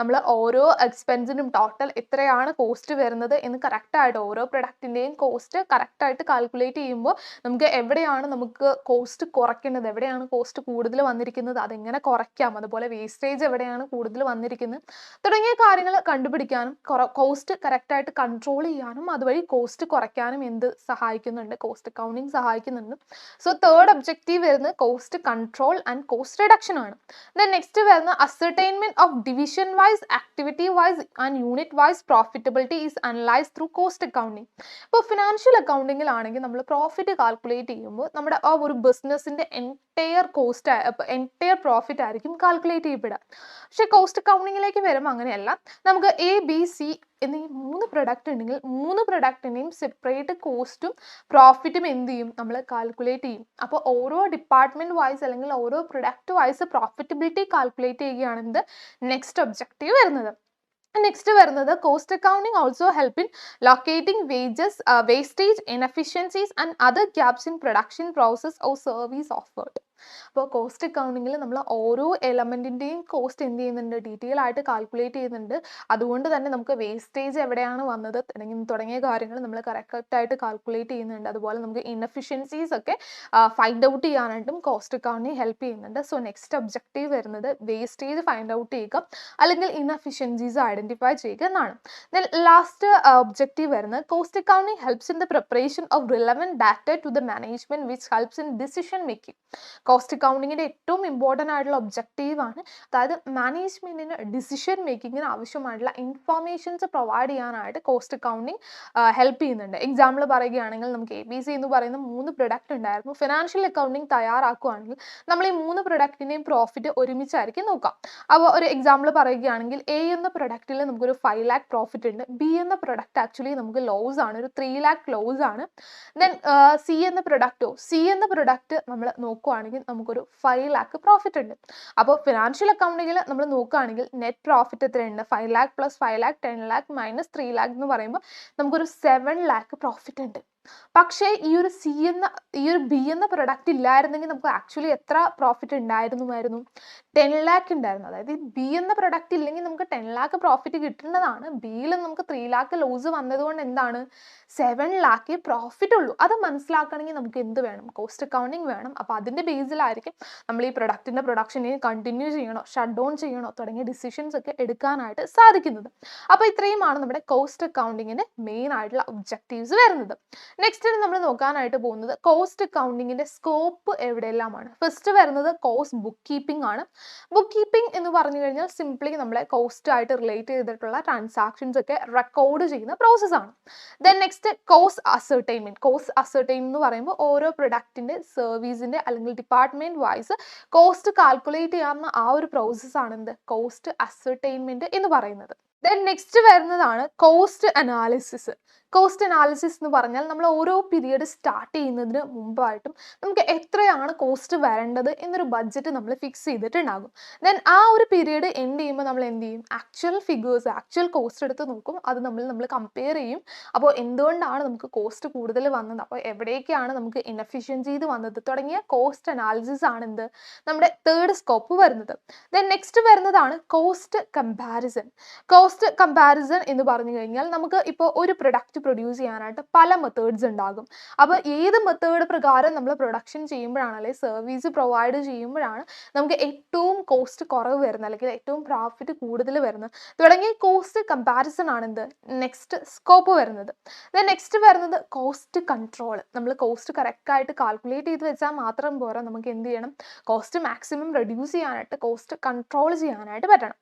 നമ്മൾ ഓരോ എക്സ്പെൻസിനും ടോട്ടൽ എത്രയാണ് കോസ്റ്റ് വരുന്നത് എന്ന് കറക്റ്റായിട്ട് ഓരോ പ്രൊഡക്റ്റിൻ്റെയും കോസ്റ്റ് കറക്റ്റായിട്ട് കാൽക്കുലേറ്റ് ചെയ്യുമ്പോൾ നമുക്ക് എവിടെയാണ് നമുക്ക് കോസ്റ്റ് കുറയ്ക്കേണ്ടത്, എവിടെയാണ് കോസ്റ്റ് കൂടുതൽ വന്നിരിക്കുന്നത്, അതെങ്ങനെ കുറയ്ക്കാം, അതുപോലെ വേസ്റ്റേജ് എവിടെയാണ് കൂടുതൽ വന്നിരിക്കുന്നത് തുടങ്ങിയ കാര്യങ്ങൾ കണ്ടുപിടിക്കാനും കോസ്റ്റ് കറക്റ്റായിട്ട് കൺട്രോൾ ചെയ്യാനും അതുവഴി കോസ്റ്റ് കുറയ്ക്കാനും എന്ത് സഹായിക്കുന്നുണ്ട്, കോസ്റ്റ് അക്കൗണ്ടിങ് സഹായിക്കുന്നുണ്ട്. സോ തേർഡ് ഒബ്ജക്റ്റീവ് വരുന്നത് cost control and cost reduction ആണ്. ദെൻ നെക്സ്റ്റ് വരുന്ന ascertainment of division wise, activity wise and unit wise profitability is analyse through cost accounting. ഇപ്പോൾ ഫിനാൻഷ്യൽ അക്കൗണ്ടിങ്ങിലാണെങ്കിൽ നമ്മൾ പ്രോഫിറ്റ് കാൽക്കുലേറ്റ് ചെയ്യുമ്പോൾ നമ്മുടെ ആ ഒരു ബിസിനസ്സിന്റെ എൻറ്റയർ പ്രോഫിറ്റ് ആയിരിക്കും കാൽക്കുലേറ്റ് ചെയ്യപ്പെടുക. പക്ഷേ കോസ്റ്റ് അക്കൗണ്ടിങ്ങിലേക്ക് വരുമ്പോൾ അങ്ങനെയല്ല. നമുക്ക് എ ബി സി എന്നീ 3 പ്രൊഡക്റ്റ് ഉണ്ടെങ്കിൽ 3 പ്രൊഡക്റ്റിനെയും സെപ്പറേറ്റ് കോസ്റ്റും പ്രോഫിറ്റും എന്ത് ചെയ്യും നമ്മൾ കാൽക്കുലേറ്റ് ചെയ്യും. അപ്പോൾ ഓരോ ഡിപ്പാർട്ട്മെന്റ് വൈസ് അല്ലെങ്കിൽ ഓരോ പ്രൊഡക്റ്റ് വൈസ് പ്രോഫിറ്റബിലിറ്റി കാൽക്കുലേറ്റ് ചെയ്യുകയാണെന്നത് നെക്സ്റ്റ് ഒബ്ജക്റ്റീവ് വരുന്നത്. നെക്സ്റ്റ് വരുന്നത് cost accounting also help in locating wastage inefficiencies and other gaps in production process or service offered. അപ്പോൾ കോസ്റ്റ് അക്കൗണ്ടിങ്ങിൽ നമ്മൾ ഓരോ എലമെൻറ്റിൻ്റെയും കോസ്റ്റ് എന്ത് ചെയ്യുന്നുണ്ട്, ഡീറ്റെയിൽ ആയിട്ട് കാൽക്കുലേറ്റ് ചെയ്യുന്നുണ്ട്. അതുകൊണ്ട് തന്നെ നമുക്ക് വേസ്റ്റേജ് എവിടെയാണ് വന്നത് തുടങ്ങിയ കാര്യങ്ങൾ നമ്മൾ കറക്റ്റായിട്ട് കാൽക്കുലേറ്റ് ചെയ്യുന്നുണ്ട്. അതുപോലെ നമുക്ക് ഇൻഎഫിഷ്യൻസീസ് ഒക്കെ ഫൈൻഡ് ഔട്ട് ചെയ്യാനായിട്ടും കോസ്റ്റ് അക്കൗണ്ടിങ് ഹെൽപ്പ് ചെയ്യുന്നുണ്ട്. സോ നെക്സ്റ്റ് ഒബ്ജക്റ്റീവ് വരുന്നത് വേസ്റ്റേജ് ഫൈൻഡ് ഔട്ട് ചെയ്യുക അല്ലെങ്കിൽ ഇൻഎഫിഷ്യൻസീസ് ഐഡൻറ്റിഫൈ ചെയ്യുക എന്നാണ്. ദെൻ ലാസ്റ്റ് ഒബ്ജക്റ്റീവ് വരുന്നത് cost accounting helps in the preparation of relevant data to the management which helps in decision making. Cost അക്കൗണ്ടിങ്ങിൻ്റെ ഏറ്റവും ഇമ്പോർട്ടൻ്റ് ആയിട്ടുള്ള ഒബ്ജക്റ്റീവ് ആണ്. അതായത് മാനേജ്മെൻറ്റിന് ഡിസിഷൻ മേക്കിങ്ങിന് ആവശ്യമായിട്ടുള്ള ഇൻഫർമേഷൻസ് പ്രൊവൈഡ് ചെയ്യാനായിട്ട് കോസ്റ്റ് അക്കൗണ്ടിങ് ഹെൽപ്പ് ചെയ്യുന്നുണ്ട്. എക്സാമ്പിൾ പറയുകയാണെങ്കിൽ നമുക്ക് ABC എന്ന് പറയുന്ന 3 പ്രൊഡക്റ്റ് ഉണ്ടായിരുന്നു. ഫിനാൻഷ്യൽ അക്കൗണ്ടിങ് തയ്യാറാക്കുകയാണെങ്കിൽ നമ്മൾ ഈ 3 പ്രൊഡക്റ്റിൻ്റെയും പ്രോഫിറ്റ് ഒരുമിച്ചായിരിക്കും നോക്കാം. അപ്പോൾ ഒരു എക്സാമ്പിൾ പറയുകയാണെങ്കിൽ A എന്ന പ്രൊഡക്റ്റിൽ നമുക്കൊരു 5 lakh പ്രോഫിറ്റ് ഉണ്ട്. B എന്ന പ്രൊഡക്റ്റ് ആക്ച്വലി നമുക്ക് ലോസ് ആണ്, ഒരു 3 lakh ലോസ് ആണ്. ദെൻ C എന്ന പ്രൊഡക്റ്റ് നമ്മൾ നോക്കുകയാണെങ്കിൽ നമുക്കൊരു 5 lakh പ്രോഫിറ്റ് ഉണ്ട്. അപ്പോൾ ഫിനാൻഷ്യൽ അക്കൗണ്ടിങ്ങിൽ നമ്മൾ നോക്കുകയാണെങ്കിൽ നെറ്റ് പ്രോഫിറ്റ് എത്രയുണ്ട്, 5 lakh + 5 lakh 10 lakh - 3 lakh എന്ന് പറയുമ്പോൾ നമുക്കൊരു 7 lakh പ്രോഫിറ്റ് ഉണ്ട്. പക്ഷേ ഈ ഒരു B എന്ന പ്രൊഡക്റ്റ് ഇല്ലായിരുന്നെങ്കിൽ നമുക്ക് ആക്ച്വലി എത്ര പ്രോഫിറ്റ് ഉണ്ടായിരുന്നു, 10 lakh ഉണ്ടായിരുന്നു. അതായത് B എന്ന പ്രൊഡക്റ്റ് ഇല്ലെങ്കിൽ നമുക്ക് 10 lakh പ്രോഫിറ്റ് കിട്ടേണ്ടതാണ്. Bയിൽ നമുക്ക് 3 lakh ലോസ് വന്നതുകൊണ്ട് എന്താണ് 7 lakh പ്രോഫിറ്റ് ഉള്ളൂ. അത് മനസ്സിലാക്കണമെങ്കിൽ നമുക്ക് എന്ത് വേണം, കോസ്റ്റ് അക്കൗണ്ടിങ് വേണം. അപ്പോൾ അതിൻ്റെ ബേസിലായിരിക്കും നമ്മൾ ഈ പ്രൊഡക്റ്റിൻ്റെ പ്രൊഡക്ഷനെ കണ്ടിന്യൂ ചെയ്യണോ ഷട്ട് ഡൗൺ ചെയ്യണോ തുടങ്ങിയ ഡിസിഷൻസ് ഒക്കെ എടുക്കാനായിട്ട് സാധിക്കുന്നത്. അപ്പോൾ ഇത്രയുമാണ് നമ്മുടെ കോസ്റ്റ് അക്കൗണ്ടിങ്ങിൻ്റെ മെയിൻ ആയിട്ടുള്ള ഒബ്ജക്റ്റീവ്സ് വരുന്നത്. നെക്സ്റ്റ് നമ്മൾ നോക്കാനായിട്ട് പോകുന്നത് കോസ്റ്റ് അക്കൗണ്ടിങ്ങിൻ്റെ സ്കോപ്പ് എവിടെയെല്ലാമാണ്. ഫസ്റ്റ് വരുന്നത് കോസ്റ്റ് ബുക്ക് കീപ്പിംഗ് ആണ്. ബുക്ക് കീപ്പിംഗ് എന്ന് പറഞ്ഞു കഴിഞ്ഞാൽ സിംപ്ലി നമ്മളെ കോസ്റ്റ് ആയിട്ട് റിലേറ്റ് ചെയ്തിട്ടുള്ള ട്രാൻസാക്ഷൻസ് ഒക്കെ റെക്കോർഡ് ചെയ്യുന്ന പ്രോസസ്സാണ്. ദെൻ നെക്സ്റ്റ് കോസ്റ്റ് അസർട്ടൈൻമെന്റ് എന്ന് പറയുമ്പോൾ ഓരോ പ്രൊഡക്റ്റിൻ്റെ സർവീസിൻ്റെ അല്ലെങ്കിൽ ഡിപ്പാർട്ട്മെന്റ് വൈസ് കോസ്റ്റ് കാൽക്കുലേറ്റ് ചെയ്യാവുന്ന ആ ഒരു പ്രോസസ്സാണ് എന്ത് കോസ്റ്റ് അസർട്ടൈൻമെന്റ് എന്ന് പറയുന്നത്. ദെൻ നെക്സ്റ്റ് വരുന്നതാണ് കോസ്റ്റ് അനാലിസിസ്. കോസ്റ്റ് അനാലിസിസ് എന്ന് പറഞ്ഞാൽ നമ്മൾ ഓരോ പീരീഡ് സ്റ്റാർട്ട് ചെയ്യുന്നതിന് മുമ്പായിട്ടും നമുക്ക് എത്രയാണ് കോസ്റ്റ് വരേണ്ടത് എന്നൊരു ബഡ്ജറ്റ് നമ്മൾ ഫിക്സ് ചെയ്തിട്ടുണ്ടാകും. ദെൻ ആ ഒരു പീരീഡ് എൻഡ് ചെയ്യുമ്പോൾ നമ്മൾ എന്ത് ചെയ്യും, ആക്ച്വൽ കോസ്റ്റ് എടുത്ത് നോക്കും. അത് നമ്മൾ കമ്പയർ ചെയ്യും. അപ്പോൾ എന്തുകൊണ്ടാണ് നമുക്ക് കോസ്റ്റ് കൂടുതൽ വന്നത്, അപ്പോൾ എവിടേക്കാണ് നമുക്ക് ഇൻഎഫിഷ്യൻസി വന്നത് തുടങ്ങിയ കോസ്റ്റ് അനാലിസിസ് ആണ് എന്ത് നമ്മുടെ തേർഡ് സ്കോപ്പ് വരുന്നത്. ദെൻ നെക്സ്റ്റ് വരുന്നതാണ് കോസ്റ്റ് കമ്പാരിസൺ എന്ന് പറഞ്ഞു കഴിഞ്ഞാൽ നമുക്ക് ഇപ്പോൾ ഒരു പ്രൊഡക്റ്റ് പ്രൊഡ്യൂസ് ചെയ്യാനായിട്ട് പല മെത്തേഡ്സ് ഉണ്ടാകും. അപ്പോൾ ഏത് മെത്തേഡ് പ്രകാരം നമ്മൾ പ്രൊഡക്ഷൻ ചെയ്യുമ്പോഴാണ് അല്ലെങ്കിൽ സർവീസ് പ്രൊവൈഡ് ചെയ്യുമ്പോഴാണ് നമുക്ക് ഏറ്റവും കോസ്റ്റ് കുറവ് വരുന്നത് അല്ലെങ്കിൽ ഏറ്റവും പ്രോഫിറ്റ് കൂടുതൽ വരുന്നത് തുടങ്ങിയ കോസ്റ്റ് കമ്പാരിസൺ ആണ് എന്ത് നെക്സ്റ്റ് സ്കോപ്പ് വരുന്നത്. നെക്സ്റ്റ് വരുന്നത് കോസ്റ്റ് കൺട്രോൾ. നമ്മൾ കോസ്റ്റ് കറക്റ്റായിട്ട് കാൽക്കുലേറ്റ് ചെയ്ത് വെച്ചാൽ മാത്രം പോരാ, നമുക്ക് എന്ത് ചെയ്യണം, കോസ്റ്റ് മാക്സിമം റെഡ്യൂസ് ചെയ്യാനായിട്ട് കോസ്റ്റ് കൺട്രോൾ ചെയ്യാനായിട്ട് പറ്റണം.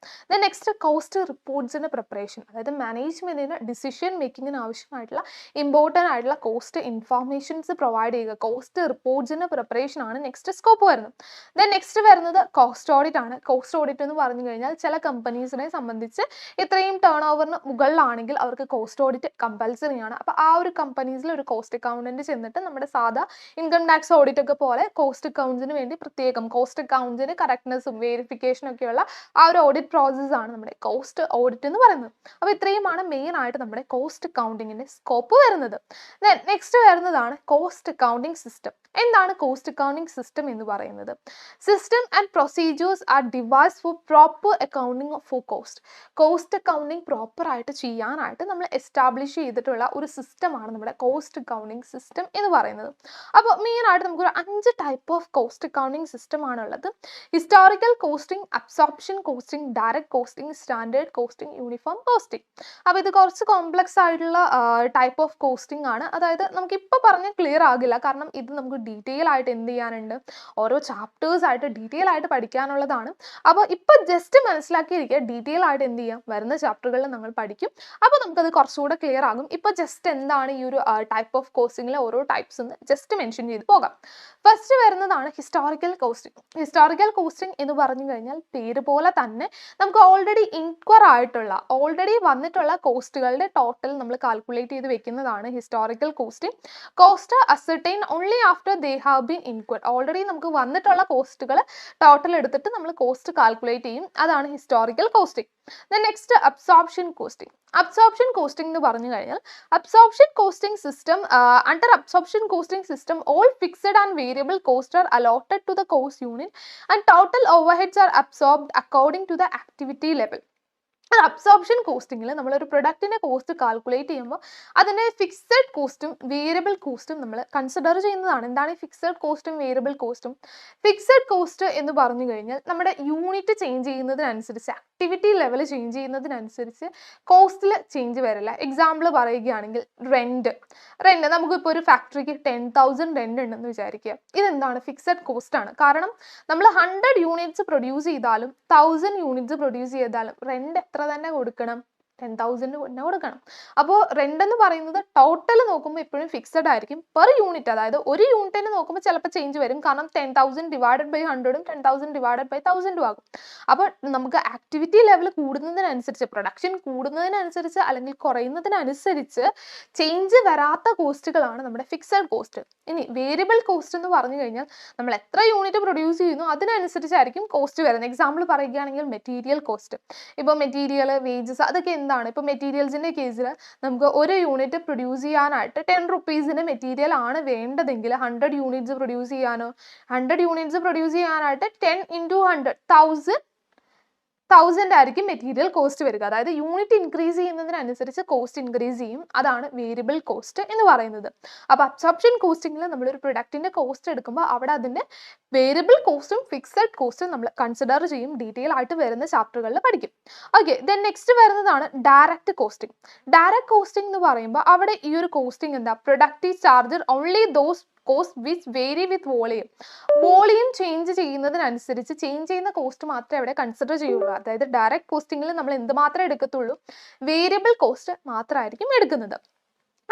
നെക്സ്റ്റ് കോസ്റ്റ് റിപ്പോർട്ട്സിൻ്റെ പ്രിപ്പറേഷൻ, അതായത് മാനേജ്മെൻറ്റിന് ഡിസിഷൻ മേക്കിങ്ങിന് ആവശ്യമായിട്ടുള്ള ഇമ്പോർട്ടൻ്റ് ആയിട്ടുള്ള കോസ്റ്റ് ഇൻഫോർമേഷൻസ് പ്രൊവൈഡ് ചെയ്യുക, കോസ്റ്റ് റിപ്പോർട്ട്സിൻ്റെ പ്രിപ്പറേഷൻ ആണ് നെക്സ്റ്റ് സ്കോപ്പ് വരുന്നത്. നെക്സ്റ്റ് വരുന്നത് കോസ്റ്റ് ഓഡിറ്റ് ആണ്. കോസ്റ്റ് ഓഡിറ്റ് എന്ന് പറഞ്ഞു കഴിഞ്ഞാൽ ചില കമ്പനീസിനെ സംബന്ധിച്ച് ഇത്രയും ടേൺ ഓവറിന് മുകളിലാണെങ്കിൽ അവർക്ക് കോസ്റ്റ് ഓഡിറ്റ് കമ്പൽസറി ആണ്. അപ്പോൾ ആ ഒരു കമ്പനീസിൽ ഒരു കോസ്റ്റ് അക്കൗണ്ടന്റ് ചെന്നിട്ട് നമ്മുടെ സാധാ ഇൻകം ടാക്സ് ഓഡിറ്റ് ഒക്കെ പോലെ കോസ്റ്റ് അക്കൗണ്ട്സിന് വേണ്ടി പ്രത്യേകം കോസ്റ്റ് അക്കൗണ്ട്സിന് കറക്റ്റ്നെസ്സും വെരിഫിക്കേഷനും ഒക്കെയുള്ള ആ ഒരു ഓഡിറ്റ് പ്രോസസ് ആണ് നമ്മുടെ കോസ്റ്റ് ഓഡിറ്റ് എന്ന് പറയുന്നത്. അപ്പോൾ ഇത്രയുമാണ് മെയിൻ ആയിട്ട് നമ്മുടെ കോസ്റ്റ് അക്കൗണ്ടിങ്ങിന്റെ സ്കോപ്പ് വരുന്നത്. നെക്സ്റ്റ് വരുന്നതാണ് കോസ്റ്റ് അക്കൗണ്ടിങ് സിസ്റ്റം. എന്താണ് കോസ്റ്റ് അക്കൗണ്ടിങ് സിസ്റ്റം എന്ന് പറയുന്നത്? System and procedures are devised for proper accounting for cost. Cost accounting proper ആയിട്ട് ചെയ്യാനായിട്ട് നമ്മൾ എസ്റ്റാബ്ലിഷ് ചെയ്തിട്ടുള്ള ഒരു സിസ്റ്റമാണ് നമ്മുടെ കോസ്റ്റ് അക്കൗണ്ടിങ് സിസ്റ്റം എന്ന് പറയുന്നത്. അപ്പോൾ മെയിൻ ആയിട്ട് നമുക്കൊരു 5 type of cost accounting system ആണുള്ളത്. Historical costing, absorption costing, direct costing, standard costing, uniform costing. അപ്പോൾ ഇത് കുറച്ച് കോംപ്ലക്സ് ആയിട്ടുള്ള ടൈപ്പ് ഓഫ് കോസ്റ്റിംഗ് ആണ്. അതായത് നമുക്കിപ്പോൾ പറഞ്ഞാൽ ക്ലിയർ ആകില്ല, കാരണം ഇത് നമുക്ക് ഡീറ്റെയിൽ ആയിട്ട് എന്ത് ചെയ്യാനുണ്ട്, ഓരോ ചാപ്റ്റേഴ്സ് ആയിട്ട് ഡീറ്റെയിൽ ആയിട്ട് പഠിക്കാനുള്ളതാണ്. അപ്പോൾ ഇപ്പോൾ ജസ്റ്റ് മനസ്സിലാക്കിയിരിക്കുക, ഡീറ്റെയിൽ ആയിട്ട് എന്ത് ചെയ്യാം വരുന്ന ചാപ്റ്ററുകളിൽ നമ്മൾ പഠിക്കും. അപ്പോൾ നമുക്കത് കുറച്ചുകൂടെ ക്ലിയർ ആകും. ഇപ്പോൾ ജസ്റ്റ് എന്താണ് ഈ ഒരു ടൈപ്പ് ഓഫ് കോസ്റ്റിംഗിലെ ഓരോ ടൈപ്സ് എന്ന് ജസ്റ്റ് മെൻഷൻ ചെയ്ത് പോകാം. ഫസ്റ്റ് വരുന്നതാണ് ഹിസ്റ്റോറിക്കൽ കോസ്റ്റിംഗ്. ഹിസ്റ്റോറിക്കൽ കോസ്റ്റിംഗ് എന്ന് പറഞ്ഞു കഴിഞ്ഞാൽ പേര് പോലെ തന്നെ നമുക്ക് ഓൾറെഡി ഇൻക്വയർ ആയിട്ടുള്ള ഓൾറെഡി വന്നിട്ടുള്ള കോസ്റ്റുകളുടെ ടോട്ടൽ നമ്മൾ കാൽക്കുലേറ്റ് ചെയ്ത് വെക്കുന്നതാണ് historical costing. Cost ascertain only after they have been inquired. Already നമുക്ക് വന്നിട്ടുള്ള കോസ്റ്റുകൾ ടോട്ടൽ എടുത്തിട്ട് നമ്മൾ കോസ്റ്റ് കാൽക്കുലേറ്റ് ചെയ്യും. അതാണ് historical costing. Next absorption costing. Absorption costing എന്ന് പറഞ്ഞു കഴിഞ്ഞാൽ absorption costing system under absorption costing system all fixed and variable cost are allotted to the cost unit and total overheads are absorbed according to the activity level. Absorption കോസ്റ്റിംഗിൽ നമ്മളൊരു പ്രൊഡക്റ്റിൻ്റെ കോസ്റ്റ് കാൽക്കുലേറ്റ് ചെയ്യുമ്പോൾ അതിൻ്റെ ഫിക്സഡ് കോസ്റ്റും വേരിയബിൾ കോസ്റ്റും നമ്മൾ കൺസിഡർ ചെയ്യുന്നതാണ്. എന്താണ് ഈ ഫിക്സഡ് കോസ്റ്റും വേരിയബിൾ കോസ്റ്റും? ഫിക്സഡ് കോസ്റ്റ് എന്ന് പറഞ്ഞു കഴിഞ്ഞാൽ നമ്മുടെ യൂണിറ്റ് ചേഞ്ച് ചെയ്യുന്നതിനനുസരിച്ച്, ആക്ടിവിറ്റി ലെവൽ ചേഞ്ച് ചെയ്യുന്നതിനനുസരിച്ച് കോസ്റ്റിൽ ചേഞ്ച് വരില്ല. എക്സാമ്പിൾ പറയുകയാണെങ്കിൽ റെൻറ്റ് നമുക്കിപ്പോൾ ഒരു ഫാക്ടറിക്ക് 10,000 റെൻറ്റ് ഉണ്ടെന്ന് വിചാരിക്കുക. ഇതെന്താണ്? ഫിക്സഡ് കോസ്റ്റ് ആണ്. കാരണം നമ്മൾ 100 യൂണിറ്റ്സ് പ്രൊഡ്യൂസ് ചെയ്താലും 1000 യൂണിറ്റ്സ് പ്രൊഡ്യൂസ് ചെയ്താലും റെൻറ്റ് എത്ര തന്നെ കൊടുക്കണം? 10,000 തന്നെ കൊടുക്കണം. അപ്പോൾ റെൻ്റ് എന്ന് പറയുന്നത് ടോട്ടൽ നോക്കുമ്പോൾ എപ്പോഴും ഫിക്സഡ് ആയിരിക്കും. പെർ യൂണിറ്റ്, അതായത് ഒരു യൂണിറ്റിന് നോക്കുമ്പോൾ ചിലപ്പോൾ ചേഞ്ച് വരും. കാരണം 10,000 ഡിവൈഡഡ് ബൈ 100ഉം 10,000 ഡിവൈഡഡ് ബൈ 1000ഉം ആകും. അപ്പോൾ നമുക്ക് ആക്ടിവിറ്റി ലെവൽ കൂടുന്നതിനനുസരിച്ച്, പ്രൊഡക്ഷൻ കൂടുന്നതിനനുസരിച്ച് അല്ലെങ്കിൽ കുറയുന്നതിനനുസരിച്ച് ചേഞ്ച് വരാത്ത കോസ്റ്റുകളാണ് നമ്മുടെ ഫിക്സഡ് കോസ്റ്റ്. ഇനി വേരിയബിൾ കോസ്റ്റ് എന്ന് പറഞ്ഞു കഴിഞ്ഞാൽ നമ്മൾ എത്ര യൂണിറ്റ് പ്രൊഡ്യൂസ് ചെയ്യുന്നു അതിനനുസരിച്ചായിരിക്കും കോസ്റ്റ് വരുന്നത്. എക്സാമ്പിൾ പറയുകയാണെങ്കിൽ മെറ്റീരിയൽ കോസ്റ്റ്. ഇപ്പോൾ മെറ്റീരിയൽ, വേജസ്, അതൊക്കെ എന്താണ്? ഇപ്പോൾ മെറ്റീരിയൽസിൻ്റെ കേസിൽ നമുക്ക് ഒരു യൂണിറ്റ് പ്രൊഡ്യൂസ് ചെയ്യാനായിട്ട് 10 റുപ്പീസിൻ്റെ മെറ്റീരിയൽ ആണ് വേണ്ടതെങ്കിൽ 100 യൂണിറ്റ്സ് പ്രൊഡ്യൂസ് ചെയ്യാനോ 100 യൂണിറ്റ്സ് പ്രൊഡ്യൂസ് ചെയ്യാനായിട്ട് 10 × 100 1000 ആയിരിക്കും മെറ്റീരിയൽ കോസ്റ്റ് വരിക. അതായത് യൂണിറ്റ് ഇൻക്രീസ് ചെയ്യുന്നതിനനുസരിച്ച് കോസ്റ്റ് ഇൻക്രീസ് ചെയ്യും. അതാണ് വേരിയബിൾ കോസ്റ്റ് എന്ന് പറയുന്നത്. അപ്പോൾ അബ്സോർപ്ഷൻ കോസ്റ്റിങ്ങിൽ നമ്മളൊരു പ്രൊഡക്റ്റിൻ്റെ കോസ്റ്റ് എടുക്കുമ്പോൾ അവിടെ അതിൻ്റെ വേരിയബിൾ കോസ്റ്റും ഫിക്സഡ് കോസ്റ്റും നമ്മൾ കൺസിഡർ ചെയ്യും. ഡീറ്റെയിൽ ആയിട്ട് വരുന്ന ചാപ്റ്ററുകളിൽ പഠിക്കും. ഓക്കെ, ദെൻ നെക്സ്റ്റ് വരുന്നതാണ് ഡയറക്റ്റ് കോസ്റ്റിംഗ്. ഡയറക്റ്റ് കോസ്റ്റിംഗ് എന്ന് പറയുമ്പോൾ അവിടെ ഈ ഒരു കോസ്റ്റിംഗ് എന്താ? Product is charged only those cost which vary with volume change ചെയ്യുന്നതിനനുസരിച്ച് ചേഞ്ച് ചെയ്യുന്ന കോസ്റ്റ് മാത്രമേ അവിടെ കൺസിഡർ ചെയ്യുള്ളൂ. അതായത് ഡയറക്റ്റ് കോസ്റ്റിംഗിൽ നമ്മൾ എന്ത് മാത്രമേ എടുക്കത്തുള്ളൂ? വേരിയബിൾ കോസ്റ്റ് മാത്രമായിരിക്കും എടുക്കുന്നത്.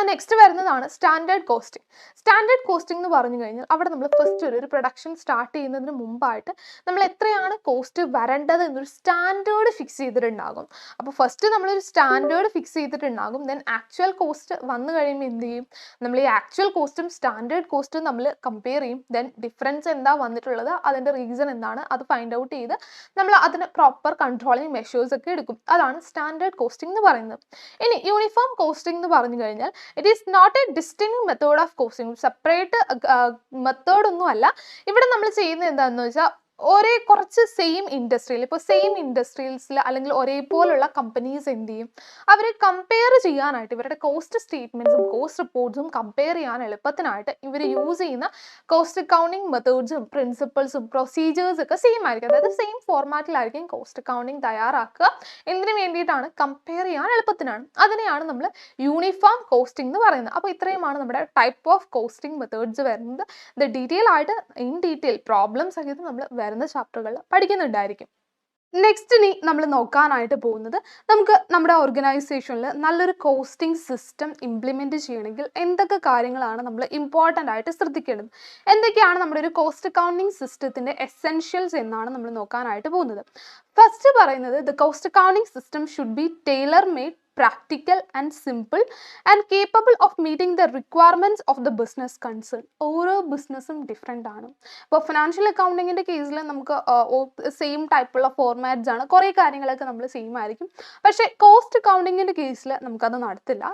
നെക്സ്റ്റ് വരുന്നതാണ് സ്റ്റാൻഡേർഡ് കോസ്റ്റിംഗ്. സ്റ്റാൻഡേർഡ് കോസ്റ്റിംഗ് എന്ന് പറഞ്ഞു കഴിഞ്ഞാൽ അവിടെ നമ്മൾ ഫസ്റ്റ് ഒരു പ്രൊഡക്ഷൻ സ്റ്റാർട്ട് ചെയ്യുന്നതിന് മുമ്പായിട്ട് നമ്മൾ എത്രയാണ് കോസ്റ്റ് വരേണ്ടത് എന്നൊരു സ്റ്റാൻഡേർഡ് ഫിക്സ് ചെയ്തിട്ടുണ്ടാകും. അപ്പോൾ ഫസ്റ്റ് നമ്മളൊരു സ്റ്റാൻഡേർഡ് ഫിക്സ് ചെയ്തിട്ടുണ്ടാകും. ദെൻ ആക്ച്വൽ കോസ്റ്റ് വന്നു കഴിയുമ്പോൾ എന്ത് ചെയ്യും? നമ്മൾ ഈ ആക്ച്വൽ കോസ്റ്റും സ്റ്റാൻഡേർഡ് കോസ്റ്റും നമ്മൾ കമ്പയർ ചെയ്യും. ദെൻ ഡിഫറൻസ് എന്താ വന്നിട്ടുള്ളത്, അതിൻ്റെ റീസൺ എന്താണ്, അത് ഫൈൻഡ് ഔട്ട് ചെയ്ത് നമ്മൾ അതിന് പ്രോപ്പർ കൺട്രോളിങ് മെഷേഴ്സ് ഒക്കെ എടുക്കും. അതാണ് സ്റ്റാൻഡേർഡ് കോസ്റ്റിംഗ് എന്ന് പറയുന്നത്. ഇനി യൂണിഫോം കോസ്റ്റിംഗ് എന്ന് പറഞ്ഞു കഴിഞ്ഞാൽ it is not a distinct method of costing. Separate method ഒന്നും അല്ല. ഇവിടെ നമ്മൾ ചെയ്യുന്നത് എന്താണെന്ന് വെച്ചാൽ ഒരേ കുറച്ച് സെയിം ഇൻഡസ്ട്രിയിൽ, ഇപ്പോൾ സെയിം ഇൻഡസ്ട്രീസിൽ അല്ലെങ്കിൽ ഒരേപോലുള്ള കമ്പനീസ് എന്ത് ചെയ്യും, അവർ കമ്പയർ ചെയ്യാനായിട്ട് ഇവരുടെ കോസ്റ്റ് സ്റ്റേറ്റ്മെൻറ്റ്സും കോസ്റ്റ് റിപ്പോർട്ട്സും കമ്പയർ ചെയ്യാൻ എളുപ്പത്തിനായിട്ട് ഇവർ യൂസ് ചെയ്യുന്ന കോസ്റ്റ് അക്കൗണ്ടിങ് മെത്തേഡ്സും പ്രിൻസിപ്പിൾസും പ്രൊസീജിയേഴ്സ് ഒക്കെ സെയിം ആയിരിക്കും. അതായത് സെയിം ഫോർമാറ്റിലായിരിക്കും കോസ്റ്റ് അക്കൗണ്ടിങ് തയ്യാറാക്കുക. എന്തിനു വേണ്ടിയിട്ടാണ്? കമ്പയർ ചെയ്യാൻ എളുപ്പത്തിനാണ്. അതിനെയാണ് നമ്മൾ യൂണിഫോം കോസ്റ്റിംഗ് എന്ന് പറയുന്നത്. അപ്പോൾ ഇത്രയുമാണ് നമ്മുടെ ടൈപ്പ് ഓഫ് കോസ്റ്റിംഗ് മെത്തേഡ്സ് വരുന്നത്. ഇത് ഡീറ്റെയിൽ ആയിട്ട് ഇൻ ഡീറ്റെയിൽ പ്രോബ്ലം സഹിതം നമ്മൾ വരുന്ന ചാപ്റ്ററുകളിൽ പഠിക്കുന്നുണ്ടായിരിക്കും. നെക്സ്റ്റ് ഇനി നമ്മൾ നോക്കാനായിട്ട് പോകുന്നത്, നമുക്ക് നമ്മുടെ ഓർഗനൈസേഷനിൽ നല്ലൊരു കോസ്റ്റിംഗ് സിസ്റ്റം ഇംപ്ലിമെൻറ്റ് ചെയ്യണമെങ്കിൽ എന്തൊക്കെ കാര്യങ്ങളാണ് നമ്മൾ ഇമ്പോർട്ടൻ്റ് ആയിട്ട് ശ്രദ്ധിക്കേണ്ടത്, എന്തൊക്കെയാണ് നമ്മുടെ ഒരു കോസ്റ്റ് അക്കൗണ്ടിങ് സിസ്റ്റത്തിൻ്റെ എസെൻഷ്യൽസ് എന്നാണ് നമ്മൾ നോക്കാനായിട്ട് പോകുന്നത്. ഫസ്റ്റ് പറയുന്നത്, the cost accounting system should B Taylor made, practical and simple and capable of meeting the requirements of the business concern. ഓരോ ബിസിനസ്സും ഡിഫറെൻ്റ് ആണ്. ഇപ്പോൾ ഫിനാൻഷ്യൽ അക്കൗണ്ടിങ്ങിൻ്റെ കേസിൽ നമുക്ക് സെയിം ടൈപ്പുള്ള ഫോർമാറ്റ്സ് ആണ്, കുറേ കാര്യങ്ങളൊക്കെ നമ്മൾ സെയിം ആയിരിക്കും. പക്ഷേ കോസ്റ്റ് അക്കൗണ്ടിങ്ങിൻ്റെ കേസിൽ നമുക്കത്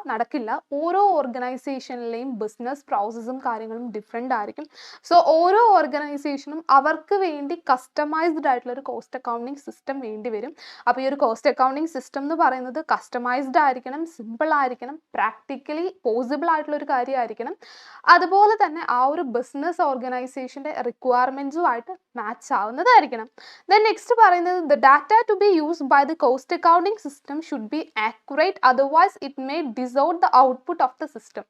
നടക്കില്ല. ഓരോ ഓർഗനൈസേഷനിലെയും ബിസിനസ് പ്രോസസ്സും കാര്യങ്ങളും ഡിഫറെൻ്റ് ആയിരിക്കും. സോ ഓരോ ഓർഗനൈസേഷനും അവർക്ക് വേണ്ടി കസ്റ്റമൈസ്ഡ് ആയിട്ടുള്ള ഒരു കോസ്റ്റ് അക്കൗണ്ടിങ് സിസ്റ്റം വേണ്ടി വരും. അപ്പോൾ ഈ ഒരു കോസ്റ്റ് അക്കൗണ്ടിങ് സിസ്റ്റം എന്ന് പറയുന്നത് കസ്റ്റമൈസ്ഡ് ആയിരിക്കണം, സിമ്പിൾ ആയിരിക്കണം, പ്രാക്ടിക്കലി പോസിബിൾ ആയിട്ടുള്ള ഒരു കാര്യമായിരിക്കണം. അതുപോലെ തന്നെ ആ ഒരു ബിസിനസ് ഓർഗനൈസേഷൻ്റെ റിക്വയർമെൻറ്റ്സുമായിട്ട് മാച്ച് ആവുന്നതായിരിക്കണം. ദെൻ നെക്സ്റ്റ് പറയുന്നത്, the data to be used by the cost accounting system should be accurate, otherwise it may distort the output of the system.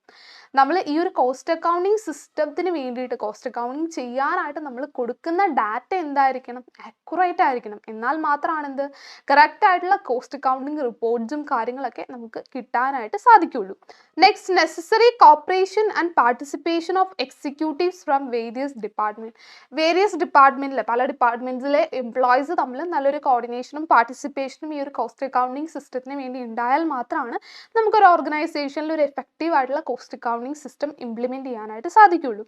നമ്മൾ ഈ ഒരു കോസ്റ്റ് അക്കൗണ്ടിങ് സിസ്റ്റത്തിന് വേണ്ടിയിട്ട് കോസ്റ്റ് അക്കൗണ്ടിങ് ചെയ്യാനായിട്ട് നമ്മൾ കൊടുക്കുന്ന ഡാറ്റ എന്തായിരിക്കണം? ആക്യുറേറ്റ് ആയിരിക്കണം. എന്നാൽ മാത്രമാണ് എന്ത് കറക്റ്റ് ആയിട്ടുള്ള കോസ്റ്റ് അക്കൗണ്ടിങ് റിപ്പോർട്ട്സും കാര്യങ്ങളൊക്കെ നമുക്ക് കിട്ടാനായിട്ട് സാധിക്കുള്ളൂ. Next, necessary cooperation and participation of executives from various ഡിപ്പാർട്ട്മെന്റിലെ പല ഡിപ്പാർട്ട്മെന്റ്സിലെ എംപ്ലോയീസ് തമ്മിൽ നല്ലൊരു കോർഡിനേഷനും പാർട്ടിസിപ്പേഷനും ഈ ഒരു കോസ്റ്റ് അക്കൗണ്ടിങ് സിസ്റ്റത്തിന് വേണ്ടി ഉണ്ടായാൽ മാത്രമാണ് നമുക്കൊരു ഓർഗനൈസേഷനിൽ ഒരു എഫക്റ്റീവ് ആയിട്ടുള്ള കോസ്റ്റ് അക്കൗണ്ടിങ് സിസ്റ്റം ഇംപ്ലിമെന്റ് ചെയ്യാനായിട്ട് സാധിക്കുള്ളൂ.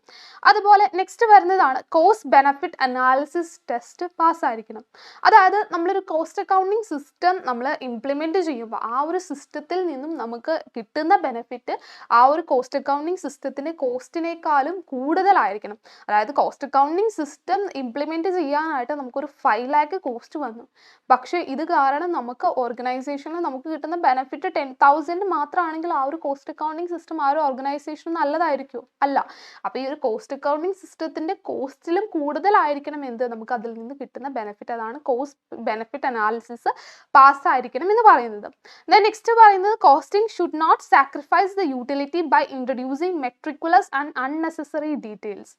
അതുപോലെ നെക്സ്റ്റ് വരുന്നതാണ്, കോസ്റ്റ് ബെനഫിറ്റ് അനാലിസിസ് ടെസ്റ്റ് പാസ്സായിരിക്കണം. അതായത് നമ്മളൊരു കോസ്റ്റ് അക്കൗണ്ടിങ് സിസ്റ്റം നമ്മൾ ഇംപ്ലിമെന്റ് ചെയ്യുമ്പോൾ ആ ഒരു സിസ്റ്റത്തിൽ നിന്നും നമുക്ക് കിട്ടുന്ന ബെനിഫിറ്റ് ആ ഒരു കോസ്റ്റ് അക്കൗണ്ടിങ് സിസ്റ്റത്തിൻ്റെ കോസ്റ്റിനേക്കാളും കൂടുതലായിരിക്കണം. അതായത് കോസ്റ്റ് അക്കൗണ്ടിങ് സിസ്റ്റം ഇംപ്ലിമെൻറ്റ് ചെയ്യാനായിട്ട് നമുക്കൊരു 5 lakh കോസ്റ്റ് വന്നു. പക്ഷേ ഇത് കാരണം നമുക്ക് ഓർഗനൈസേഷനിൽ നമുക്ക് കിട്ടുന്ന ബെനിഫിറ്റ് 10,000 മാത്രമാണെങ്കിൽ ആ ഒരു കോസ്റ്റ് അക്കൗണ്ടിങ് സിസ്റ്റം ആ ഒരു ഓർഗനൈസേഷൻ നല്ലതായിരിക്കുമോ? അല്ല. അപ്പോൾ ഈ ഒരു കോസ്റ്റ് അക്കൗണ്ടിങ് സിസ്റ്റത്തിൻ്റെ കോസ്റ്റിലും കൂടുതലായിരിക്കണം എന്ത് നമുക്ക് അതിൽ നിന്ന് കിട്ടുന്ന ബെനിഫിറ്റ്. അതാണ് കോസ്റ്റ് ബെനിഫിറ്റ് അനാലിസിസ് പാസ്സായിരിക്കണം എന്ന് പറയുന്നത്. നെക്സ്റ്റ് പറയുന്നത്, costing should not sacrifice the utility by introducing meticulous and unnecessary details.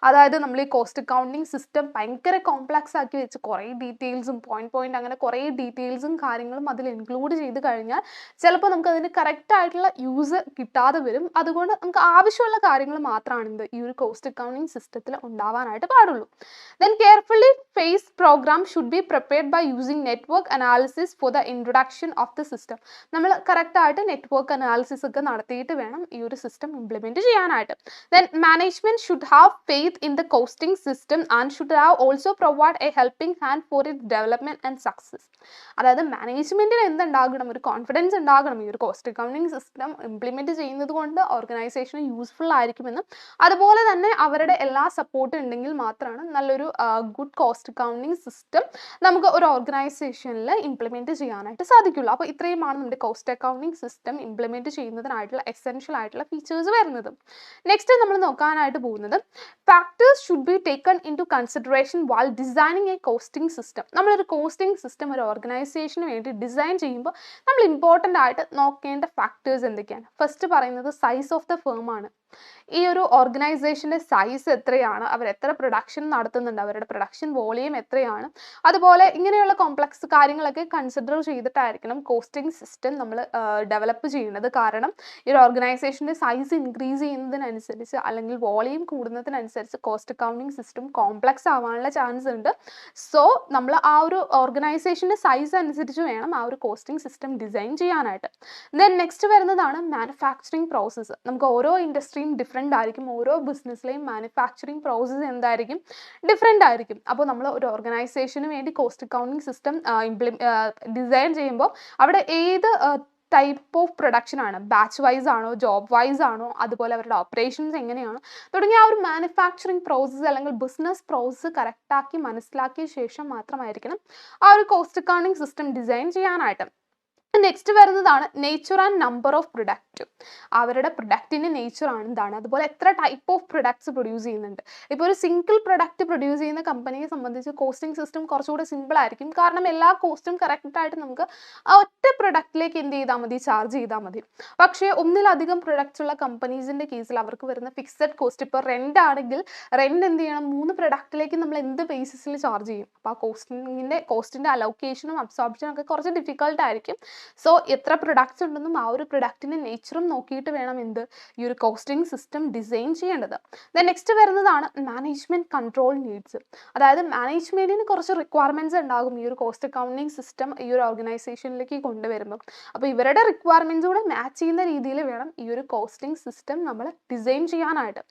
അതായത് നമ്മൾ ഈ കോസ്റ്റ് അക്കൗണ്ടിങ് സിസ്റ്റം ഭയങ്കര കോംപ്ലക്സ് ആക്കി വെച്ച് കുറേ ഡീറ്റെയിൽസും പോയിന്റ് അങ്ങനെ കുറേ ഡീറ്റെയിൽസും കാര്യങ്ങളും അതിൽ ഇൻക്ലൂഡ് ചെയ്ത് കഴിഞ്ഞാൽ ചിലപ്പോൾ നമുക്ക് അതിന് കറക്റ്റ് ആയിട്ടുള്ള യൂസ് കിട്ടാതെ വരും. അതുകൊണ്ട് നമുക്ക് ആവശ്യമുള്ള കാര്യങ്ങൾ മാത്രമാണ് ഈ ഒരു കോസ്റ്റ് അക്കൗണ്ടിങ് സിസ്റ്റത്തിൽ ഉണ്ടാവാനായിട്ട് പാടുള്ളൂ. Then carefully phase program should be prepared by using network analysis for the introduction of the system. നമ്മൾ കറക്റ്റായിട്ട് നെറ്റ്വർക്ക് അനാലിസിസ് ഒക്കെ നടത്തിയിട്ട് വേണം ഈ ഒരു സിസ്റ്റം ഇംപ്ലിമെൻറ്റ് ചെയ്യാനായിട്ട്. Then management should have faith in the costing system and should have also provide a helping hand for it development and success. അതായത് മാനേജ്മെൻറ്റിന് എന്തുണ്ടാകണം? ഒരു കോൺഫിഡൻസ് ഉണ്ടാകണം. ഈ ഒരു കോസ്റ്റ് അക്കൗണ്ടിങ് സിസ്റ്റം ഇംപ്ലിമെൻറ്റ് ചെയ്യുന്നത് കൊണ്ട് ഓർഗനൈസേഷന് യൂസ്ഫുൾ ആയിരിക്കുമെന്നും അതുപോലെ തന്നെ അവരുടെ എല്ലാ സപ്പോർട്ടും ഉണ്ടെങ്കിൽ മാത്രമാണ് നല്ലൊരു ഗുഡ് കോസ്റ്റ് അക്കൗണ്ടിങ് സിസ്റ്റം നമുക്ക് ഒരു ഓർഗനൈസേഷനിൽ ഇംപ്ലിമെൻറ്റ് ചെയ്യാനായിട്ട് സാധിക്കുള്ളൂ. അപ്പോൾ ഇത്രയുമാണ് നമ്മുടെ കോസ്റ്റ് അക്കൗണ്ടിങ് സിസ്റ്റം ഇംപ്ലിമെൻറ്റ് ചെയ്യുന്നതിനായിട്ടുള്ള എസെൻഷ്യൽ ആയിട്ടുള്ള ഫീച്ചേഴ്സ് വരുന്നത്. നെക്സ്റ്റ് നമ്മൾ നോക്കാനായിട്ട് പോകുന്നത്, factors should be taken into consideration while designing a costing system. നമ്മളൊരു കോസ്റ്റിംഗ് സിസ്റ്റം ഒരു ഓർഗനൈസേഷന് വേണ്ടി ഡിസൈൻ ചെയ്യുമ്പോൾ നമ്മൾ ഇമ്പോർട്ടൻ്റ് ആയിട്ട് നോക്കേണ്ട ഫാക്ടേഴ്സ് എന്തൊക്കെയാണ്? ഫസ്റ്റ് പറയുന്നത് സൈസ് ഓഫ് ദ ഫേം ആണ്. ഈ ഒരു ഓർഗനൈസേഷൻ്റെ സൈസ് എത്രയാണ്, അവർ എത്ര പ്രൊഡക്ഷൻ നടത്തുന്നുണ്ട്, അവരുടെ പ്രൊഡക്ഷൻ വോളിയം എത്രയാണ്, അതുപോലെ ഇങ്ങനെയുള്ള കോംപ്ലക്സ് കാര്യങ്ങളൊക്കെ കൺസിഡർ ചെയ്തിട്ടായിരിക്കണം കോസ്റ്റിംഗ് സിസ്റ്റം നമ്മൾ ഡെവലപ്പ് ചെയ്യുന്നത്. കാരണം ഈ ഒരു ഓർഗനൈസേഷൻ്റെ സൈസ് ഇൻക്രീസ് ചെയ്യുന്നതിനനുസരിച്ച് അല്ലെങ്കിൽ വോളിയം കൂടുന്നതിനനുസരിച്ച് കോസ്റ്റ് അക്കൗണ്ടിങ് സിസ്റ്റം കോംപ്ലക്സ് ആവാനുള്ള ചാൻസ് ഉണ്ട്. സോ നമ്മൾ ആ ഒരു ഓർഗനൈസേഷൻ്റെ സൈസ് അനുസരിച്ച് വേണം ആ ഒരു കോസ്റ്റിംഗ് സിസ്റ്റം ഡിസൈൻ ചെയ്യാനായിട്ട്. ദെൻ നെക്സ്റ്റ് വരുന്നതാണ് മാനുഫാക്ചറിങ് പ്രോസസ്സ്. നമുക്ക് ഓരോ ഇൻഡസ്ട്രിയും ഡിഫറെൻ്റ് ആയിരിക്കും. ഓരോ ബിസിനസ്സിലെയും മാനുഫാക്ചറിങ് പ്രോസസ്സ് എന്തായിരിക്കും? ഡിഫറെൻ്റ് ആയിരിക്കും. അപ്പോൾ നമ്മൾ ഒരു ഓർഗനൈസേഷന് വേണ്ടി കോസ്റ്റ് അക്കൗണ്ടിങ് സിസ്റ്റം ഡിസൈൻ ചെയ്യുമ്പോൾ അവിടെ ഏത് ടൈപ്പ് ഓഫ് പ്രൊഡക്ഷൻ ആണ്, ബാച്ച് വൈസ് ആണോ, ജോബ് വൈസ് ആണോ, അതുപോലെ അവരുടെ ഓപ്പറേഷൻസ് എങ്ങനെയാണ് തുടങ്ങിയ ആ ഒരു മാനുഫാക്ചറിങ് പ്രോസസ്സ് അല്ലെങ്കിൽ ബിസിനസ് പ്രോസസ്സ് കറക്റ്റാക്കി മനസ്സിലാക്കിയ ശേഷം മാത്രമായിരിക്കണം ആ ഒരു കോസ്റ്റ് അക്കൗണ്ടിങ് സിസ്റ്റം ഡിസൈൻ ചെയ്യാനായിട്ട്. നെക്സ്റ്റ് വരുന്നതാണ് nature and number of product. അവരുടെ പ്രൊഡക്റ്റിൻ്റെ നേച്ചറാണ് എന്താണ്, അതുപോലെ എത്ര ടൈപ്പ് ഓഫ് പ്രൊഡക്ട്സ് പ്രൊഡ്യൂസ് ചെയ്യുന്നുണ്ട്. ഇപ്പോൾ ഒരു സിംഗിൾ പ്രൊഡക്റ്റ് പ്രൊഡ്യൂസ് ചെയ്യുന്ന കമ്പനിയെ സംബന്ധിച്ച് കോസ്റ്റിംഗ് സിസ്റ്റം കുറച്ചുകൂടെ സിമ്പിൾ ആയിരിക്കും. കാരണം എല്ലാ കോസ്റ്റും കറക്റ്റായിട്ട് നമുക്ക് ആ ഒറ്റ പ്രൊഡക്റ്റിലേക്ക് എന്ത് ചെയ്താൽ മതി, ചാർജ് ചെയ്താൽ മതി. പക്ഷേ ഒന്നിലധികം പ്രൊഡക്ട്സ് ഉള്ള കമ്പനീസിൻ്റെ കേസിൽ അവർക്ക് വരുന്ന ഫിക്സഡ് കോസ്റ്റ്, ഇപ്പോൾ റെൻ്റ് ആണെങ്കിൽ റെൻ്റ് എന്ത് ചെയ്യണം, 3 പ്രൊഡക്റ്റിലേക്ക് നമ്മൾ എന്ത് ബേസിസിൽ ചാർജ് ചെയ്യും. അപ്പോൾ ആ കോസ്റ്റിൻ്റെ അലോക്കേഷനും അബ്സോർപ്ഷനും ഒക്കെ കുറച്ച് ഡിഫിക്കൽട്ട് ആയിരിക്കും. സോ എത്ര പ്രൊഡക്ട്സ് ഉണ്ടെന്നും ആ ഒരു പ്രൊഡക്റ്റിൻ്റെ നേച്ചറും നോക്കിയിട്ട് വേണം എന്ത് ഈ ഒരു കോസ്റ്റിംഗ് സിസ്റ്റം ഡിസൈൻ ചെയ്യേണ്ടത്. ദെൻ നെക്സ്റ്റ് വരുന്നതാണ് മാനേജ്മെൻറ്റ് കൺട്രോൾ നീഡ്സ്. അതായത് മാനേജ്മെൻറ്റിന് കുറച്ച് റിക്വയർമെൻറ്റ്സ് ഉണ്ടാകും ഈ ഒരു കോസ്റ്റ് അക്കൗണ്ടിങ് സിസ്റ്റം ഈ ഒരു ഓർഗനൈസേഷനിലേക്ക് കൊണ്ടുവരുമ്പോൾ. അപ്പോൾ ഇവരുടെ റിക്വയർമെൻറ്റ്സ് കൂടെ മാച്ച് ചെയ്യുന്ന രീതിയിൽ വേണം ഈ ഒരു കോസ്റ്റിംഗ് സിസ്റ്റം നമ്മൾ ഡിസൈൻ ചെയ്യാനായിട്ട്.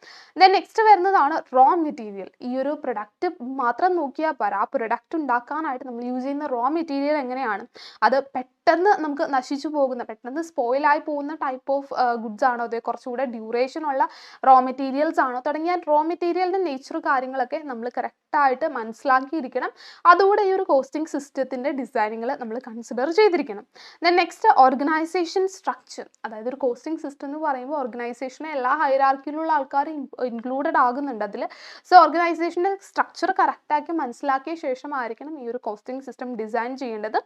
ദെൻ നെക്സ്റ്റ് വരുന്നതാണ് റോ മെറ്റീരിയൽ. ഈ ഒരു പ്രൊഡക്റ്റ് മാത്രം നോക്കിയാൽ പോരാ, ആ പ്രൊഡക്റ്റ് ഉണ്ടാക്കാനായിട്ട് നമ്മൾ യൂസ് ചെയ്യുന്ന റോ മെറ്റീരിയൽ എങ്ങനെയാണ്, അത് പെട്ടെന്ന് നമുക്ക് നശിച്ചു പോകുന്ന, പെട്ടെന്ന് സ്പോയിലായി പോകുന്ന ടൈപ്പ് ഓഫ് ഗുഡ്സ് ആണോ, അതേ കുറച്ചുകൂടെ ഡ്യൂറേഷൻ ഉള്ള റോ മെറ്റീരിയൽസ് ആണോ തുടങ്ങിയ റോ മെറ്റീരിയലിൻ്റെ നേച്ചർ കാര്യങ്ങളൊക്കെ നമ്മൾ കറക്റ്റായിട്ട് മനസ്സിലാക്കിയിരിക്കണം. അതുകൂടെ ഈ ഒരു കോസ്റ്റിംഗ് സിസ്റ്റത്തിൻ്റെ ഡിസൈനിങ്ങിൽ നമ്മൾ കൺസിഡർ ചെയ്തിരിക്കണം. Then next organisation structure. അതായത് ഒരു കോസ്റ്റിംഗ് സിസ്റ്റം എന്ന് പറയുമ്പോൾ ഓർഗനൈസേഷനെ എല്ലാ ഹൈറാർക്കിയിലുള്ള ആൾക്കാരും ഇൻക്ലൂഡഡ് ആകുന്നുണ്ട് അതിൽ. സോ ഓർഗനൈസേഷൻ്റെ സ്ട്രക്ചർ കറക്റ്റാക്കി മനസ്സിലാക്കിയ ശേഷമായിരിക്കണം ഈ ഒരു കോസ്റ്റിംഗ് സിസ്റ്റം ഡിസൈൻ ചെയ്യേണ്ടത്.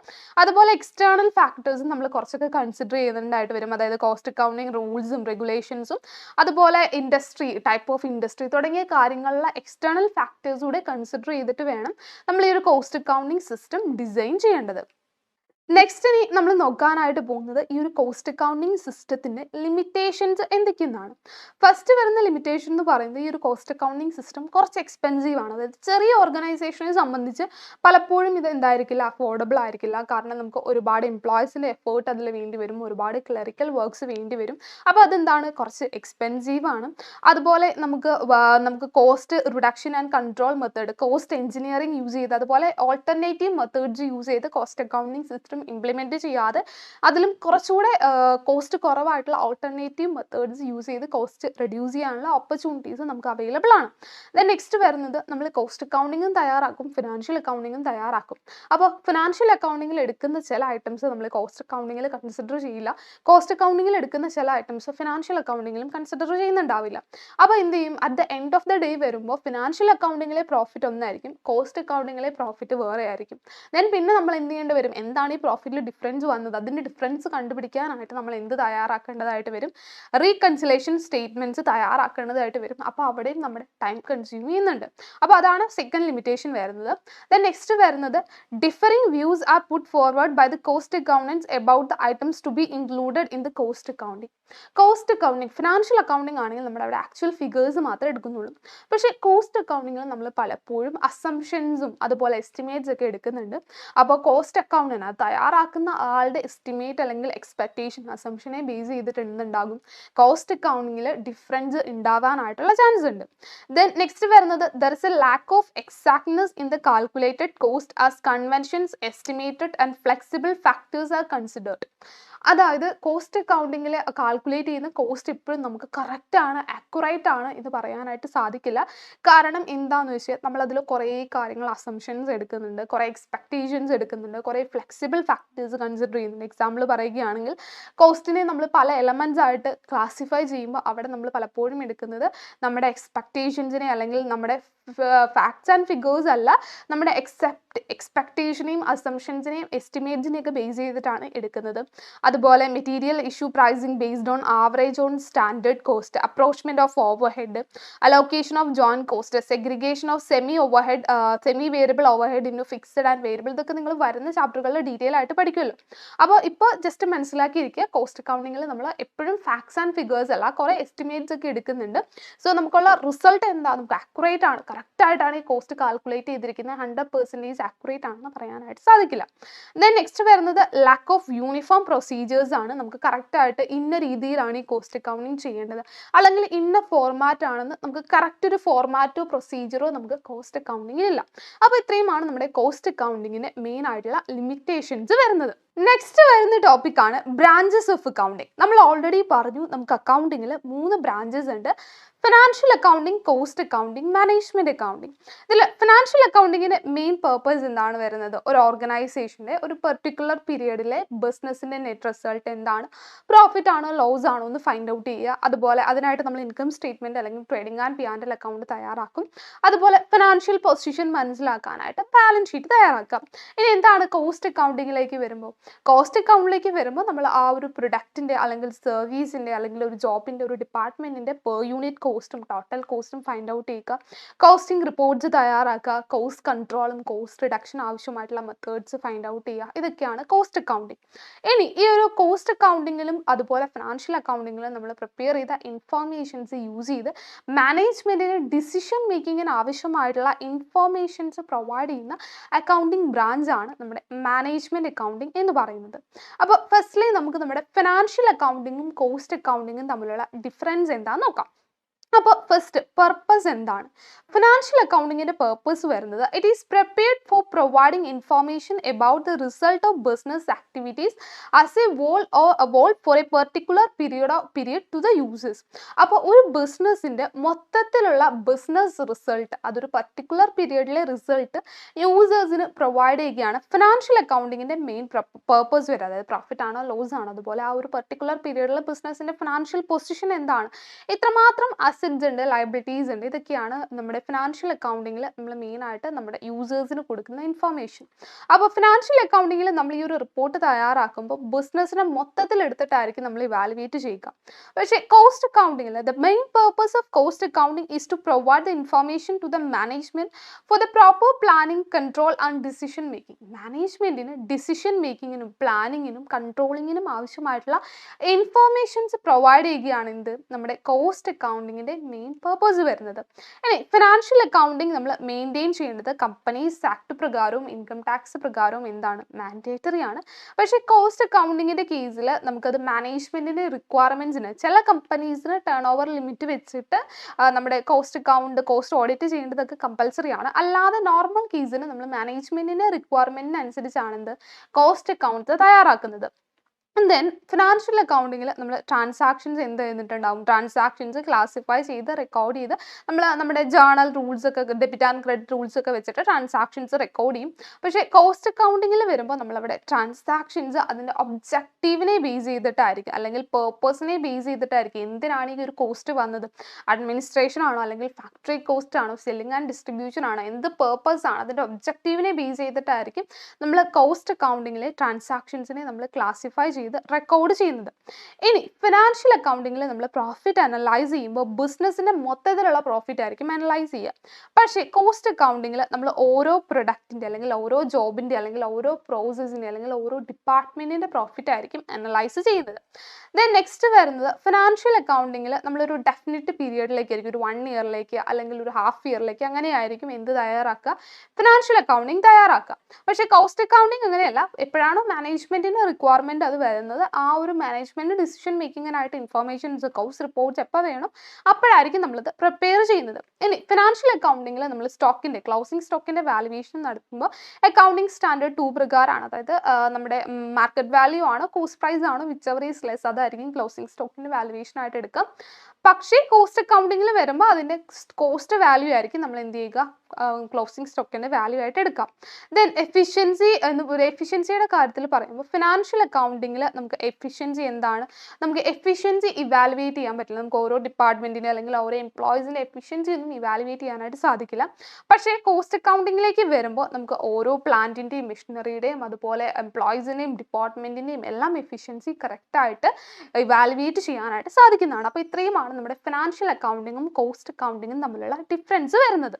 അതുപോലെ എക്സ്റ്റേണൽ ഫാക്ടേഴ്സും നമ്മൾ കുറച്ചൊക്കെ കൺസിഡർ ചെയ്യുന്നുണ്ടായിട്ട് വരും. അതായത് കോസ്റ്റ് അക്കൗണ്ടിങ് റൂൾസും റെഗുലേഷൻസും അതുപോലെ ഇൻഡസ്ട്രി, ടൈപ്പ് ഓഫ് ഇൻഡസ്ട്രി തുടങ്ങിയ കാര്യങ്ങളിലെ എക്സ്റ്റേണൽ ഫാക്ടേഴ്സ് കൂടെ കൺസിഡർ ചെയ്തിട്ട് വേണം നമ്മൾ ഈ ഒരു കോസ്റ്റ് അക്കൗണ്ടിങ് സിസ്റ്റം ഡിസൈൻ ചെയ്യേണ്ടത്. നെക്സ്റ്റ് ഇനി നമ്മൾ നോക്കാനായിട്ട് പോകുന്നത് ഈ ഒരു കോസ്റ്റ് അക്കൗണ്ടിങ് സിസ്റ്റത്തിൻ്റെ ലിമിറ്റേഷൻസ് എന്തൊക്കെയെന്നാണ്. ഫസ്റ്റ് വരുന്ന ലിമിറ്റേഷൻ എന്ന് പറയുന്നത് ഈ ഒരു കോസ്റ്റ് അക്കൗണ്ടിങ് സിസ്റ്റം കുറച്ച് എക്സ്പെൻസീവ് ആണ്. അതായത് ചെറിയ ഓർഗനൈസേഷനെ സംബന്ധിച്ച് പലപ്പോഴും ഇത് എന്തായിരിക്കില്ല, അഫോർഡബിൾ ആയിരിക്കില്ല. കാരണം നമുക്ക് ഒരുപാട് എംപ്ലോയീസിൻ്റെ എഫേർട്ട് അതിൽ വേണ്ടി വരും, ഒരുപാട് ക്ലറിക്കൽ വർക്ക്സ് വേണ്ടി വരും. അപ്പോൾ അതെന്താണ്, കുറച്ച് എക്സ്പെൻസീവ് ആണ്. അതുപോലെ നമുക്ക് cost reduction and control method, cost engineering use ചെയ്ത്, അതുപോലെ ഓൾട്ടർനേറ്റീവ് മെത്തേഡ്സ് യൂസ് ചെയ്ത് കോസ്റ്റ് അക്കൗണ്ടിങ് സിസ്റ്റം ഇംപ്ലിമെൻറ്റ് ചെയ്യാതെ അതിലും കുറച്ചുകൂടെ കോസ്റ്റ് കുറവായിട്ടുള്ള ഓൾട്ടർനേറ്റീവ് മെത്തേഡ്സ് യൂസ് ചെയ്ത് കോസ്റ്റ് റെഡ്യൂസ് ചെയ്യാനുള്ള ഓപ്പർച്യൂണിറ്റീസ് നമുക്ക് അവൈലബിൾ ആണ്. ദെൻ നെക്സ്റ്റ് വരുന്നത് നമ്മൾ കോസ്റ്റ് അക്കൗണ്ടിങ്ങും തയ്യാറാക്കും, ഫിനാൻഷ്യൽ അക്കൗണ്ടിങ്ങും തയ്യാറാക്കും. അപ്പോൾ ഫിനാൻഷ്യൽ അക്കൗണ്ടിങ്ങിൽ എടുക്കുന്ന ചില ഐറ്റംസ് നമ്മൾ കോസ്റ്റ് അക്കൗണ്ടിങ്ങിൽ കൺസിഡർ ചെയ്യില്ല, കോസ്റ്റ് അക്കൗണ്ടിങ്ങിൽ എടുക്കുന്ന ചില ഐറ്റംസ് ഫിനാൻഷ്യൽ അക്കൗണ്ടിങ്ങിലും കൺസിഡർ ചെയ്യുന്നുണ്ടാവില്ല. അപ്പോൾ എന്ത് ചെയ്യും, at the end of the day വരുമ്പോൾ ഫിനാൻഷ്യൽ അക്കൗണ്ടിങ്ങിലെ പ്രോഫിറ്റ് ഒന്നായിരിക്കും, കോസ്റ്റ് അക്കൗണ്ടിങ്ങിലെ പ്രോഫിറ്റ് വേറെ ആയിരിക്കും. ദെൻ പിന്നെ നമ്മൾ എന്ത് ചെയ്യേണ്ടി വരും, എന്താണ് ഈ പ്രോഫിറ്റിൽ ഡിഫറൻസ് വന്നത്, അതിൻ്റെ ഡിഫറൻസ് കണ്ടുപിടിക്കാനായിട്ട് നമ്മൾ എന്ത് തയ്യാറാക്കേണ്ടതായിട്ട് വരും, റീകൺസിലേഷൻ സ്റ്റേറ്റ്മെൻറ്റ്സ് തയ്യാറാക്കേണ്ടതായിട്ട് വരും. അപ്പോൾ അവിടെയും നമ്മുടെ ടൈം കൺസ്യൂം ചെയ്യുന്നുണ്ട്. അപ്പോൾ അതാണ് സെക്കൻഡ് ലിമിറ്റേഷൻ വരുന്നത്. ദെൻ നെക്സ്റ്റ് വരുന്നത് differing views are put forward by the cost accountants about the items to be included in the cost accounting. Cost accounting, financial accounting ആണെങ്കിൽ നമ്മുടെ അവിടെ ആക്ച്വൽ ഫിഗേഴ്സ് മാത്രമേ എടുക്കുന്നുള്ളൂ. പക്ഷേ കോസ്റ്റ് അക്കൗണ്ടിങ്ങിൽ നമ്മൾ പലപ്പോഴും അസംഷൻസും അതുപോലെ എസ്റ്റിമേറ്റ്സ് ഒക്കെ എടുക്കുന്നുണ്ട്. അപ്പോൾ കോസ്റ്റ് അക്കൗണ്ടിന് തയ്യാറാക്കുന്ന ആളുടെ എസ്റ്റിമേറ്റ് അല്ലെങ്കിൽ എക്സ്പെക്റ്റേഷൻ അസംഷനെ ബേസ് ചെയ്തിട്ട് എന്തുണ്ടാകും, കോസ്റ്റ് അക്കൗണ്ടിങ്ങിൽ ഡിഫറൻസ് ഉണ്ടാവാനായിട്ടുള്ള ചാൻസ് ഉണ്ട്. ദെൻ നെക്സ്റ്റ് വരുന്നത് there is A lack of exactness in the calculated cost as conventions estimated and flexible factors are considered. അതായത് കോസ്റ്റ് അക്കൗണ്ടിങ്ങിൽ കാൽക്കുലേറ്റ് ചെയ്യുന്ന കോസ്റ്റ് ഇപ്പോഴും നമുക്ക് കറക്റ്റാണ്, ആക്യുറേറ്റ് ആണ് എന്ന് പറയാനായിട്ട് സാധിക്കില്ല. കാരണം എന്താണെന്ന് വെച്ചാൽ നമ്മളതിൽ കുറേ കാര്യങ്ങൾ അസംഷൻസ് എടുക്കുന്നുണ്ട്, കുറേ എക്സ്പെക്റ്റേഷൻസ് എടുക്കുന്നുണ്ട്, കുറേ ഫ്ലെക്സിബിൾ ഫാക്ടേഴ്സ് കൺസിഡർ ചെയ്യുന്നുണ്ട്. എക്സാമ്പിൾ പറയുകയാണെങ്കിൽ കോസ്റ്റിനെ നമ്മൾ പല എലമെൻറ്റ്സ് ആയിട്ട് ക്ലാസിഫൈ ചെയ്യുമ്പോൾ അവിടെ നമ്മൾ പലപ്പോഴും എടുക്കുന്നത് നമ്മുടെ എക്സ്പെക്റ്റേഷൻസിനെ അല്ലെങ്കിൽ നമ്മുടെ ഫാക്ട്സ് ആൻഡ് ഫിഗേഴ്സ് അല്ല, നമ്മുടെ എക്സ്പെക്റ്റേഷനെയും അസംഷൻസിനെയും എസ്റ്റിമേറ്റ്സിനെയൊക്കെ ബേസ് ചെയ്തിട്ടാണ് എടുക്കുന്നത്. അതുപോലെ material issue pricing based on average on standard cost, apportionment of overhead, allocation of joint cost, segregation of semi variable overhead into fixed and variable. ഇതൊക്കെ നിങ്ങൾ വരുന്ന ചാപ്റ്ററുകളിൽ ഡീറ്റെയിൽ ആയിട്ട് പഠിക്കുമല്ലോ. അപ്പോൾ ഇപ്പോൾ ജസ്റ്റ് മനസ്സിലാക്കിയിരിക്കുക, കോസ്റ്റ് അക്കൗണ്ടിങ്ങിൽ നമ്മൾ എപ്പോഴും ഫാക്ട്സ് ആൻഡ് ഫിഗേഴ്സ് അല്ല, കുറേ എസ്റ്റിമേറ്റ്സ് ഒക്കെ എടുക്കുന്നുണ്ട്. സോ നമുക്കുള്ള റിസൾട്ട് എന്താ, നമുക്ക് ആക്യുറേറ്റ് ആണ്, കറക്റ്റായിട്ടാണ് ഈ കോസ്റ്റ് കാൽക്കുലേറ്റ് ചെയ്തിരിക്കുന്നത്, 100% ആക്യുറേറ്റ് ആണെന്ന് പറയാനായിട്ട് സാധിക്കില്ല. ദെൻ നെക്സ്റ്റ് വരുന്നത് ലാക്ക് ഓഫ് യൂണിഫോം പ്രൊസീജിയേഴ്സ് ആണ്. നമുക്ക് കറക്റ്റായിട്ട് ഇന്ന രീതിയിലാണ് ഈ കോസ്റ്റ് അക്കൗണ്ടിങ് ചെയ്യേണ്ടത്, അല്ലെങ്കിൽ ഇന്ന ഫോർമാറ്റ് ആണെന്ന് നമുക്ക് കറക്റ്റ് ഒരു ഫോർമാറ്റോ പ്രൊസീജിയറോ നമുക്ക് കോസ്റ്റ് അക്കൗണ്ടിങ്ങിൽ ഇല്ല. അപ്പോൾ ഇത്രയുമാണ് നമ്മുടെ കോസ്റ്റ് അക്കൗണ്ടിങ്ങിന് മെയിൻ ആയിട്ടുള്ള ലിമിറ്റേഷൻസ് വരുന്നത്. നെക്സ്റ്റ് വരുന്ന ടോപ്പിക്കാണ് ബ്രാഞ്ചസ് ഓഫ് അക്കൗണ്ടിങ്. നമ്മൾ ഓൾറെഡി പറഞ്ഞു നമുക്ക് അക്കൗണ്ടിങ്ങിൽ 3 ബ്രാഞ്ചസ് ഉണ്ട്: financial accounting, cost accounting, management accounting. ഇതിൽ ഫിനാൻഷ്യൽ അക്കൗണ്ടിങ്ങിന്റെ മെയിൻ പർപ്പസ് എന്താണ് വരുന്നത്? ഒരു ഓർഗനൈസേഷന്റെ ഒരു പെർട്ടിക്കുലർ പീരിയഡിലെ ബിസിനസിന്റെ നെറ്റ് റിസൾട്ട് എന്താണ്, പ്രോഫിറ്റ് ആണോ ലോസ് ആണോ എന്ന് ഫൈൻഡ് ഔട്ട് ചെയ്യുക. അതുപോലെ അതിനായിട്ട് നമ്മൾ ഇൻകം സ്റ്റേറ്റ്മെന്റ് അല്ലെങ്കിൽ ട്രേഡിംഗ് ആൻഡ് P&L അക്കൗണ്ട് തയ്യാറാക്കും. അതുപോലെ ഫിനാൻഷ്യൽ പൊസിഷൻ മനസ്സിലാക്കാനായിട്ട് ബാലൻസ് ഷീറ്റ് തയ്യാറാക്കാം. ഇനി എന്താണ് കോസ്റ്റ് അക്കൗണ്ടിങ്ങിലേക്ക് വരുമ്പോൾ? കോസ്റ്റ് അക്കൗണ്ടിലേക്ക് വരുമ്പോൾ നമ്മൾ ആ ഒരു പ്രൊഡക്റ്റിന്റെ അല്ലെങ്കിൽ സർവീസിന്റെ അല്ലെങ്കിൽ ഒരു ജോബിന്റെ ഒരു ഡിപ്പാർട്ട്മെന്റിന്റെ പെർ യൂണിറ്റ് കോസ്റ്റും ടോട്ടൽ കോസ്റ്റും ഫൈൻഡ് ഔട്ട് ചെയ്യുക, കോസ്റ്റിംഗ് റിപ്പോർട്ട്സ് തയ്യാറാക്കുക, കോസ്റ്റ് കൺട്രോളും കോസ്റ്റ് റിഡക്ഷൻ ആവശ്യമായിട്ടുള്ള മെത്തേഡ്സ് ഫൈൻഡ് ഔട്ട് ചെയ്യുക. ഇതൊക്കെയാണ് കോസ്റ്റ് അക്കൗണ്ടിങ്. ഇനി ഈ ഒരു കോസ്റ്റ് അക്കൗണ്ടിങ്ങിലും അതുപോലെ ഫിനാൻഷ്യൽ അക്കൗണ്ടിങ്ങിലും നമ്മൾ പ്രിപ്പയർ ചെയ്ത ഇൻഫോർമേഷൻസ് യൂസ് ചെയ്ത് മാനേജ്മെന്റിന് ഡിസിഷൻ മേക്കിങ്ങിന് ആവശ്യമായിട്ടുള്ള ഇൻഫോർമേഷൻസ് പ്രൊവൈഡ് ചെയ്യുന്ന അക്കൗണ്ടിങ് ബ്രാഞ്ചാണ് നമ്മുടെ മാനേജ്മെന്റ് അക്കൗണ്ടിങ് എന്ന് പറയുന്നത്. അപ്പോൾ ഫസ്റ്റ്ലി നമുക്ക് നമ്മുടെ ഫിനാൻഷ്യൽ അക്കൗണ്ടിങ്ങും കോസ്റ്റ് അക്കൗണ്ടിങ്ങും തമ്മിലുള്ള ഡിഫറൻസ് എന്താണെന്ന് നോക്കാം. അപ്പോൾ ഫസ്റ്റ് പർപ്പസ് എന്താണ്? ഫിനാൻഷ്യൽ അക്കൗണ്ടിങ്ങിന്റെ പർപ്പസ് വരുന്നത് it is prepared for providing information about the result of business activities as a whole for a particular period to the users. അപ്പോൾ ഒരു ബിസിനസ്സിന്റെ മൊത്തത്തിലുള്ള ബിസിനസ് റിസൾട്ട്, അതൊരു പർട്ടിക്കുലർ പീരിയഡിലെ റിസൾട്ട് യൂസേഴ്സിന് പ്രൊവൈഡ് ചെയ്യുകയാണ് ഫിനാൻഷ്യൽ അക്കൗണ്ടിങ്ങിന്റെ മെയിൻ പർപ്പസ് വരെ. അതായത് പ്രോഫിറ്റ് ആണോ ലോസ് ആണോ, അതുപോലെ ആ ഒരു പർട്ടിക്കുലർ പീരിയഡിലെ ബിസിനസിന്റെ ഫിനാൻഷ്യൽ പൊസിഷൻ എന്താണ്, ഇത്രമാത്രം അസറ്റ്സ് ഉണ്ട്, ലയബിലിറ്റീസ് ഉണ്ട്, ഇതൊക്കെയാണ് നമ്മുടെ ഫിനാൻഷ്യൽ അക്കൗണ്ടിങ്ങിൽ നമ്മൾ മെയിനായിട്ട് നമ്മുടെ യൂസേഴ്സിന് കൊടുക്കുന്ന ഇൻഫർമേഷൻ. അപ്പോൾ ഫിനാൻഷ്യൽ അക്കൗണ്ടിങ്ങിൽ നമ്മൾ ഈ ഒരു റിപ്പോർട്ട് തയ്യാറാക്കുമ്പോൾ ബിസിനസ്സിനെ മൊത്തത്തിൽ എടുത്തിട്ടായിരിക്കും നമ്മൾ ഇവാലുവേറ്റ് ചെയ്യുക. പക്ഷേ കോസ്റ്റ് അക്കൗണ്ടിങ്ങിൽ the main purpose of cost accounting is to provide the information to the management for the proper planning, control and decision making. മാനേജ്മെന്റിന് ഡിസിഷൻ മേക്കിങ്ങിനും പ്ലാനിങ്ങിനും കൺട്രോളിങ്ങിനും ആവശ്യമായിട്ടുള്ള ഇൻഫർമേഷൻസ് പ്രൊവൈഡ് ചെയ്യുകയാണ് എന്ത് നമ്മുടെ കോസ്റ്റ് അക്കൗണ്ടിങ്ങിന്റെ മെയിൻ പർപ്പസ് വരുന്നത്. ഇനി ഫിനാൻഷ്യൽ അക്കൗണ്ടിങ് നമ്മൾ മെയിൻറ്റെയിൻ ചെയ്യേണ്ടത് കമ്പനീസ് ആക്ട് പ്രകാരവും ഇൻകം ടാക്സ് പ്രകാരവും എന്താണ് മാൻഡേറ്ററി ആണ്. പക്ഷേ കോസ്റ്റ് അക്കൗണ്ടിങ്ങിന്റെ കേസിൽ നമുക്കത് മാനേജ്മെന്റിന്റെ റിക്വയർമെന്റ്സിന്, ചില കമ്പനീസിന് ടേൺ ഓവർ ലിമിറ്റ് വെച്ചിട്ട് നമ്മുടെ കോസ്റ്റ് ഓഡിറ്റ് ചെയ്യേണ്ടതൊക്കെ കമ്പൽസറി ആണ്. അല്ലാതെ നോർമൽ കേസിന് നമ്മൾ മാനേജ്മെന്റിന്റെ റിക്വയർമെന്റിനനുസരിച്ചാണ് എന്ത് കോസ്റ്റ് അക്കൗണ്ട് തയ്യാറാക്കുന്നത്. ദെൻ ഫിനാൻഷ്യൽ അക്കൗണ്ടിങ്ങിൽ നമ്മൾ ട്രാൻസാക്ഷൻസ് എന്ത് ചെയ്തിട്ടുണ്ടാവും? ട്രാൻസാക്ഷൻസ് ക്ലാസിഫൈ ചെയ്ത് റെക്കോർഡ് ചെയ്ത് നമ്മൾ നമ്മുടെ ജേർണൽ റൂൾസ് ഒക്കെ, ഡെബിറ്റ് ആൻഡ് ക്രെഡിറ്റ് റൂൾസ് ഒക്കെ വെച്ചിട്ട് ട്രാൻസാക്ഷൻസ് റെക്കോർഡ് ചെയ്യും. പക്ഷേ കോസ്റ്റ് അക്കൗണ്ടിങ്ങിൽ വരുമ്പോൾ നമ്മളവിടെ ട്രാൻസാക്ഷൻസ് അതിൻ്റെ ഒബ്ജക്റ്റീവിനെ ബേസ് ചെയ്തിട്ടായിരിക്കും, അല്ലെങ്കിൽ പേർപ്പസിനെ ബേസ് ചെയ്തിട്ടായിരിക്കും. എന്തിനാണ് ഈ ഒരു കോസ്റ്റ് വന്നത്? അഡ്മിനിസ്ട്രേഷൻ ആണോ, അല്ലെങ്കിൽ ഫാക്ടറി കോസ്റ്റ് ആണോ, സെല്ലിംഗ് ആൻഡ് ഡിസ്ട്രിബ്യൂഷൻ ആണോ, എന്ത് പേർപ്പസ് ആണ്, അതിൻ്റെ ഒബ്ജക്റ്റീവിനെ ബേസ് ചെയ്തിട്ടായിരിക്കും നമ്മൾ കോസ്റ്റ് അക്കൗണ്ടിങ്ങിലെ ട്രാൻസാക്ഷൻസിനെ നമ്മൾ ക്ലാസിഫൈ ചെയ്ത് റെക്കോർഡ് ചെയ്യുന്നത്. ഇനി ഫിനാൻഷ്യൽ അക്കൗണ്ടിങ്ങിൽ നമ്മൾ പ്രോഫിറ്റ് അനലൈസ് ചെയ്യുമ്പോൾ ബിസിനസിന്റെ മൊത്തത്തിലുള്ള പ്രോഫിറ്റ് ആയിരിക്കും അനലൈസ് ചെയ്യുക. പക്ഷേ കോസ്റ്റ് അക്കൗണ്ടിങ്ങിൽ നമ്മൾ ഓരോ പ്രൊഡക്റ്റിന്റെ അല്ലെങ്കിൽ ഓരോ ജോബിന്റെ അല്ലെങ്കിൽ ഓരോ പ്രോസസ്സിന്റെ അല്ലെങ്കിൽ ഓരോ ഡിപ്പാർട്ട്മെന്റിന്റെ പ്രോഫിറ്റ് ആയിരിക്കും അനലൈസ് ചെയ്യുന്നത്. ദെൻ നെക്സ്റ്റ് വരുന്നത് ഫിനാൻഷ്യൽ അക്കൗണ്ടിങ്ങിൽ നമ്മളൊരു ഡെഫിനിറ്റ് പീരിയഡിലേക്കായിരിക്കും, ഒരു 1 ഇയറിലേക്ക് അല്ലെങ്കിൽ ഒരു ഹാഫ് ഇയറിലേക്ക് അങ്ങനെയായിരിക്കും എന്ത് തയ്യാറാക്കുക? ഫിനാൻഷ്യൽ അക്കൗണ്ടിങ് തയ്യാറാക്കുക. പക്ഷേ കോസ്റ്റ് അക്കൗണ്ടിങ് അങ്ങനെയല്ല. എപ്പോഴാണോ മാനേജ്മെന്റിന്റെ റിക്വയർമെന്റ് അത് വരുന്നത്, ആ ഒരു മാനേജ്മെന്റ് ഡിസിഷൻ മേക്കിങ്ങിനായിട്ട് ഇൻഫർമേഷൻസ്, കോസ്റ്റ് റിപ്പോർട്ട്സ് എപ്പോൾ വേണം അപ്പോഴായിരിക്കും നമ്മളത് പ്രിപ്പയർ ചെയ്യുന്നത്. ഇനി ഫിനാൻഷ്യൽ അക്കൗണ്ടിങ്ങിൽ നമ്മൾ ക്ലോസിംഗ് സ്റ്റോക്കിന്റെ വാല്യുവേഷൻ നടത്തുമ്പോൾ അക്കൗണ്ടിങ് സ്റ്റാൻഡേർഡ് 2 പ്രകാരമാണ്. അതായത് നമ്മുടെ മാർക്കറ്റ് വാല്യൂ ആണോ കോസ്റ്റ് പ്രൈസ് ആണോ വിച്ചെവർ ഈസ് ലെസ്, അതായിരിക്കും ക്ലോസിംഗ് സ്റ്റോക്കിന്റെ വാല്യുവേഷൻ ആയിട്ട് എടുക്കുക. പക്ഷേ കോസ്റ്റ് അക്കൗണ്ടിങ്ങിൽ വരുമ്പോൾ അതിൻ്റെ കോസ്റ്റ് വാല്യൂ ആയിരിക്കും നമ്മൾ എന്ത് ചെയ്യുക? ക്ലോസിംഗ് സ്റ്റോക്കിന്റെ വാല്യൂ ആയിട്ട് എടുക്കാം. ദെൻ എഫിഷ്യൻസിയുടെ കാര്യത്തിൽ പറയുമ്പോൾ ഫിനാൻഷ്യൽ അക്കൗണ്ടിങ്ങിൽ നമുക്ക് എഫിഷ്യൻസി എന്താണ്? നമുക്ക് എഫിഷ്യൻസി ഇവാലുവേറ്റ് ചെയ്യാൻ പറ്റില്ല. നമുക്ക് ഓരോ ഡിപ്പാർട്ട്മെന്റിനെ അല്ലെങ്കിൽ ഓരോ എംപ്ലോയീസിന്റെ എഫിഷ്യൻസി ഒന്നും ഇവാലുവേറ്റ് ചെയ്യാനായിട്ട് സാധിക്കില്ല. പക്ഷേ കോസ്റ്റ് അക്കൗണ്ടിങ്ങിലേക്ക് വരുമ്പോൾ നമുക്ക് ഓരോ പ്ലാന്റിന്റെയും മെഷീനറിയുടെയും അതുപോലെ എംപ്ലോയീസിന്റെയും ഡിപ്പാർട്ട്മെന്റിന്റെയും എല്ലാം എഫിഷ്യൻസി കറക്റ്റായിട്ട് ഇവാലുവേറ്റ് ചെയ്യാനായിട്ട് സാധിക്കുന്നതാണ്. അപ്പോൾ ഇത്രയുമാണ് നമ്മുടെ ഫിനാൻഷ്യൽ അക്കൗണ്ടിങ്ങും കോസ്റ്റ് അക്കൗണ്ടിങ്ങും തമ്മിലുള്ള ഡിഫറൻസ് വരുന്നത്.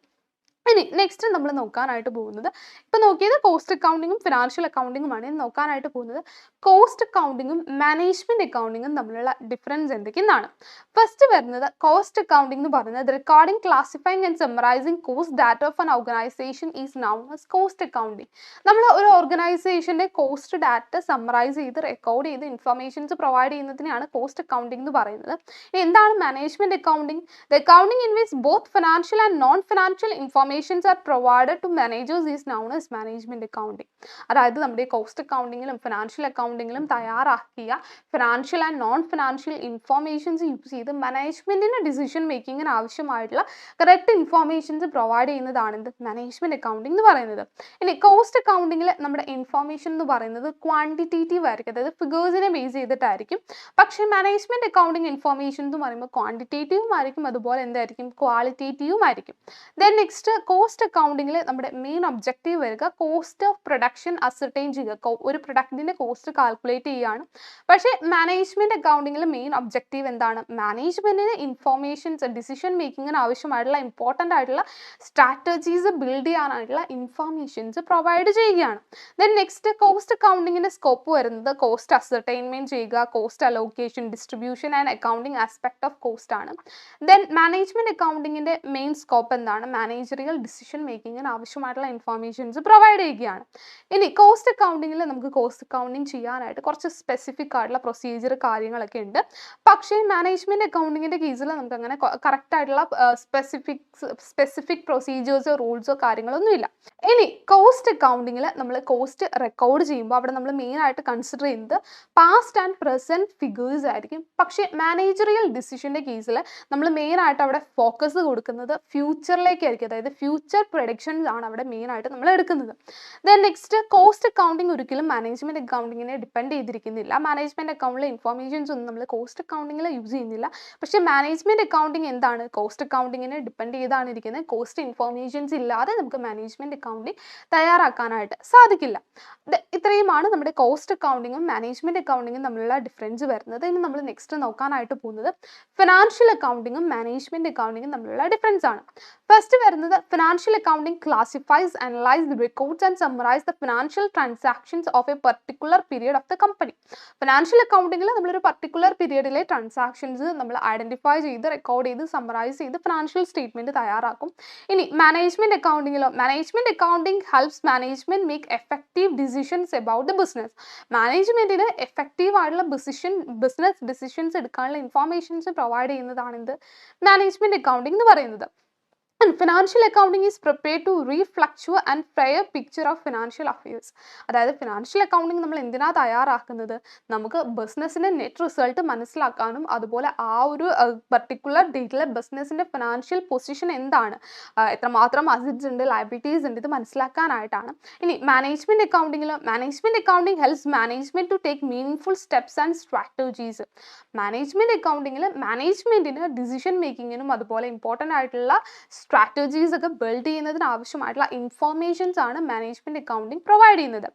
ഇനി നെക്സ്റ്റ് നമ്മൾ നോക്കാനായിട്ട് പോകുന്നത്, ഇപ്പം നോക്കിയത് കോസ്റ്റ് അക്കൗണ്ടിങ്ങും ഫിനാൻഷ്യൽ അക്കൗണ്ടിങ്ങുമാണ്. ഇനി നോക്കാനായിട്ട് പോകുന്നത് കോസ്റ്റ് അക്കൗണ്ടിങ്ങും മാനേജ്മെന്റ് അക്കൗണ്ടിങ്ങും തമ്മിലുള്ള ഡിഫറൻസ് എന്തൊക്കെയെന്നാണ്. ഫസ്റ്റ് വരുന്നത് കോസ്റ്റ് അക്കൗണ്ടിംഗ് എന്ന് പറയുന്നത് recording, classifying and summarising cost data of an organisation is known as cost accounting. നമ്മൾ ഒരു ഓർഗനൈസേഷൻ്റെ കോസ്റ്റ് ഡാറ്റ സമ്മറൈസ് ചെയ്ത് റെക്കോർഡ് ചെയ്ത് ഇൻഫർമേഷൻസ് പ്രൊവൈഡ് ചെയ്യുന്നതിനെയാണ് കോസ്റ്റ് അക്കൗണ്ടിംഗ് എന്ന് പറയുന്നത്. ഇനി എന്താണ് management accounting? The accounting in which both financial and non financial informations are provided to managers is known as management accounting. അതായത് നമ്മുടെ കോസ്റ്റ് അക്കൗണ്ടിങ്ങിലും ഫിനാൻഷ്യൽ അക്കൗണ്ടിങ്ങിലും തയ്യാറാക്കിയ financial and non financial informations use ചെയ്ത് മാനേജ്മെന്റിന് ഡിസിഷൻ മേക്കിങ്ങിന് ആവശ്യമായിട്ടുള്ള കറക്റ്റ് ഇൻഫർമേഷൻസ് പ്രൊവൈഡ് ചെയ്യുന്നതാണ് ഇത് മാനേജ്മെന്റ് അക്കൗണ്ടിംഗ് എന്ന് പറയുന്നത്. ഇനി കോസ്റ്റ് അക്കൗണ്ടിങ്ങിൽ നമ്മുടെ ഇൻഫർമേഷൻ എന്ന് പറയുന്നത് ക്വാണ്ടിറ്റേറ്റീവ് ആയിരിക്കും, അതായത് ഫിഗേഴ്സിനെ ബേസ് ചെയ്തിട്ടായിരിക്കും. പക്ഷേ മാനേജ്മെന്റ് അക്കൗണ്ടിങ് ഇൻഫർമേഷൻ എന്ന് പറയുമ്പോൾ ക്വാണ്ടിറ്റേറ്റീവും ആയിരിക്കും, അതുപോലെ എന്തായിരിക്കും, ക്വാളിറ്റേറ്റീവും ആയിരിക്കും. ദെൻ നെക്സ്റ്റ് കോസ്റ്റ് അക്കൗണ്ടിങ്ങിൽ നമ്മുടെ മെയിൻ ഒബ്ജക്റ്റീവ് വരിക കോസ്റ്റ് ഓഫ് പ്രൊഡക്ഷൻ അസർട്ടൈൻ ചെയ്യുക, ഒരു പ്രൊഡക്റ്റിന്റെ കോസ്റ്റ് കാൽക്കുലേറ്റ് ചെയ്യുകയാണ്. പക്ഷേ മാനേജ്മെന്റ് അക്കൗണ്ടിങ്ങിൽ മെയിൻ ഒബ്ജക്റ്റീവ് എന്താണ്? മാനേജ്മെന്റിന് ഇൻഫർമേഷൻസ് ഡിസിഷൻ മേക്കിങ്ങിന് ആവശ്യമായിട്ടുള്ള ഇമ്പോർട്ടൻ്റ് ആയിട്ടുള്ള സ്ട്രാറ്റജീസ് ബിൽഡ് ചെയ്യാനായിട്ടുള്ള ഇൻഫർമേഷൻസ് പ്രൊവൈഡ് ചെയ്യുകയാണ്. ദെൻ നെക്സ്റ്റ് കോസ്റ്റ് അക്കൗണ്ടിങ്ങിന്റെ സ്കോപ്പ് വരുന്നത് കോസ്റ്റ് അസർട്ടൈൻമെന്റ് ചെയ്യുക, cost allocation, distribution and accounting aspect of cost ആണ്. ദെൻ മാനേജ്മെന്റ് അക്കൗണ്ടിങ്ങിന്റെ മെയിൻ സ്കോപ്പ് എന്താണ്? മാനേജറിയൽ ഡിസിഷൻ മേക്കിങ്ങിന് ആവശ്യമായിട്ടുള്ള ഇൻഫർമേഷൻസ് പ്രൊവൈഡ് ചെയ്യുകയാണ്. ഇനി കോസ്റ്റ് അക്കൗണ്ടിങ്ങിൽ നമുക്ക് കോസ്റ്റ് അക്കൗണ്ടിങ് ചെയ്യാനായിട്ട് കുറച്ച് സ്പെസിഫിക് ആയിട്ടുള്ള പ്രൊസീജിയർ കാര്യങ്ങളൊക്കെ ഉണ്ട്. പക്ഷേ മാനേജ്മെന്റ് അക്കൗണ്ടിങ്ങിന്റെ കേസിൽ നമുക്ക് അങ്ങനെ കറക്റ്റ് ആയിട്ടുള്ള സ്പെസിഫിക് പ്രൊസീജിയേഴ്സോ റൂൾസോ കാര്യങ്ങളൊന്നും ഇല്ല. ഇനി കോസ്റ്റ് അക്കൗണ്ടിങ്ങിൽ നമ്മൾ കോസ്റ്റ് റെക്കോർഡ് ചെയ്യുമ്പോൾ അവിടെ നമ്മൾ മെയിൻ ആയിട്ട് കൺസിഡർ ചെയ്യുന്നത് പാസ്റ്റ് ആൻഡ് പ്രസന്റ് ഫിഗേഴ്സ് ആയിരിക്കും. പക്ഷേ മാനേജറിയൽ ഡിസിഷന്റെ കേസിൽ നമ്മൾ മെയിൻ ആയിട്ട് അവിടെ ഫോക്കസ് കൊടുക്കുന്നത് ഫ്യൂച്ചറിലേക്കായിരിക്കും, അതായത് ഫ്യൂച്ചർ പ്രൊഡിക്ഷൻസ് ആണ് അവിടെ മെയിൻ ആയിട്ട് നമ്മൾ എടുക്കുന്നത്. ദെൻ നെക്സ്റ്റ് കോസ്റ്റ് അക്കൗണ്ടിങ് ഒരിക്കലും മാനേജ്മെന്റ് അക്കൗണ്ടിങ്ങിനെ ഡിപ്പെൻഡ് ചെയ്തിരിക്കുന്നില്ല. മാനേജ്മെന്റ് അക്കൗണ്ടിലെ ഇൻഫർമേഷൻസ് ഒന്നും നമ്മൾ കോസ്റ്റ് അക്കൗണ്ടിങ്ങിൽ യൂസ് ചെയ്യുന്നില്ല. പക്ഷേ മാനേജ്മെന്റ് അക്കൗണ്ടിങ് എന്താണ്? കോസ്റ്റ് അക്കൗണ്ടിങ്ങിനെ ഡിപ്പെൻഡ് ചെയ്താണ് ഇരിക്കുന്നത്. കോസ്റ്റ് ഇൻഫർമേഷൻസ് ഇല്ലാതെ നമുക്ക് മാനേജ്മെന്റ് അക്കൗണ്ടിങ് തയ്യാറാക്കാനായിട്ട് സാധിക്കില്ല. ഇത്രയുമാണ് നമ്മുടെ കോസ്റ്റ് അക്കൗണ്ടിങ്ങും മാനേജ്മെന്റ് അക്കൗണ്ടിങ്ങും തമ്മിലുള്ള ഡിഫറൻസ് വരുന്നത്. ഇനി നമ്മൾ നെക്സ്റ്റ് നോക്കാനായിട്ട് പോകുന്നത് ഫിനാൻഷ്യൽ അക്കൗണ്ടിങ്ങും മാനേജ്മെന്റ് അക്കൗണ്ടിങ്ങും തമ്മിലുള്ള ഡിഫറൻസ് ആണ്. ഫസ്റ്റ് വരുന്നത് financial accounting classifies, analyse the records and summarise the financial transactions of a particular period of the company. Financial അക്കൗണ്ടിങ്ങിൽ നമ്മളൊരു പർട്ടിക്കുലർ പീരിയഡിലെ ട്രാൻസാക്ഷൻസ് നമ്മൾ ഐഡന്റിഫൈ ചെയ്ത് റെക്കോർഡ് ചെയ്ത് സമ്മറൈസ് ചെയ്ത് ഫിനാൻഷ്യൽ സ്റ്റേറ്റ്മെന്റ് തയ്യാറാക്കും. ഇനി മാനേജ്മെന്റ് അക്കൗണ്ടിങ്ങിലോ, management accounting helps management make effective decisions about the business. മാനേജ്മെന്റിന് എഫക്റ്റീവ് ആയിട്ടുള്ള ബിസിനസ് ഡിസിഷൻസ് എടുക്കാനുള്ള ഇൻഫർമേഷൻസ് പ്രൊവൈഡ് ചെയ്യുന്നതാണ് ഇത് മാനേജ്മെന്റ് അക്കൗണ്ടിംഗ് എന്ന് പറയുന്നത്. And financial accounting is prepared to refluctuate and fair picture of financial affairs. അതായത് ഫിനാൻഷ്യൽ അക്കൗണ്ടിങ് നമ്മൾ എന്തിനാണ് തയ്യാറാക്കുന്നത്? നമുക്ക് ബിസിനസ്സിൻ്റെ നെറ്റ് റിസൾട്ട് മനസ്സിലാക്കാനും അതുപോലെ ആ ഒരു പർട്ടിക്കുലർ ഡേറ്റിലെ ബിസിനസ്സിൻ്റെ ഫിനാൻഷ്യൽ പൊസിഷൻ എന്താണ്, എത്രമാത്രം അസറ്റ്സ് ഉണ്ട്, ലയബിലിറ്റീസ് ഉണ്ട്, ഇത് മനസ്സിലാക്കാനായിട്ടാണ്. ഇനി മാനേജ്മെന്റ് അക്കൗണ്ടിങ്ങിൽ management accounting helps management to take meaning steps and strategies. Management അക്കൗണ്ടിങ്ങിൽ മാനേജ്മെന്റിന് ഡിസിഷൻ മേക്കിങ്ങിനും അതുപോലെ ഇമ്പോർട്ടൻ്റ് ആയിട്ടുള്ള സ്ട്രാറ്റജീസ് ഒക്കെ ബിൽഡ് ചെയ്യുന്നതിന് ആവശ്യമായിട്ടുള്ള ഇൻഫർമേഷൻസ് ആണ് മാനേജ്മെന്റ് അക്കൗണ്ടിങ് പ്രൊവൈഡ് ചെയ്യുന്നത്.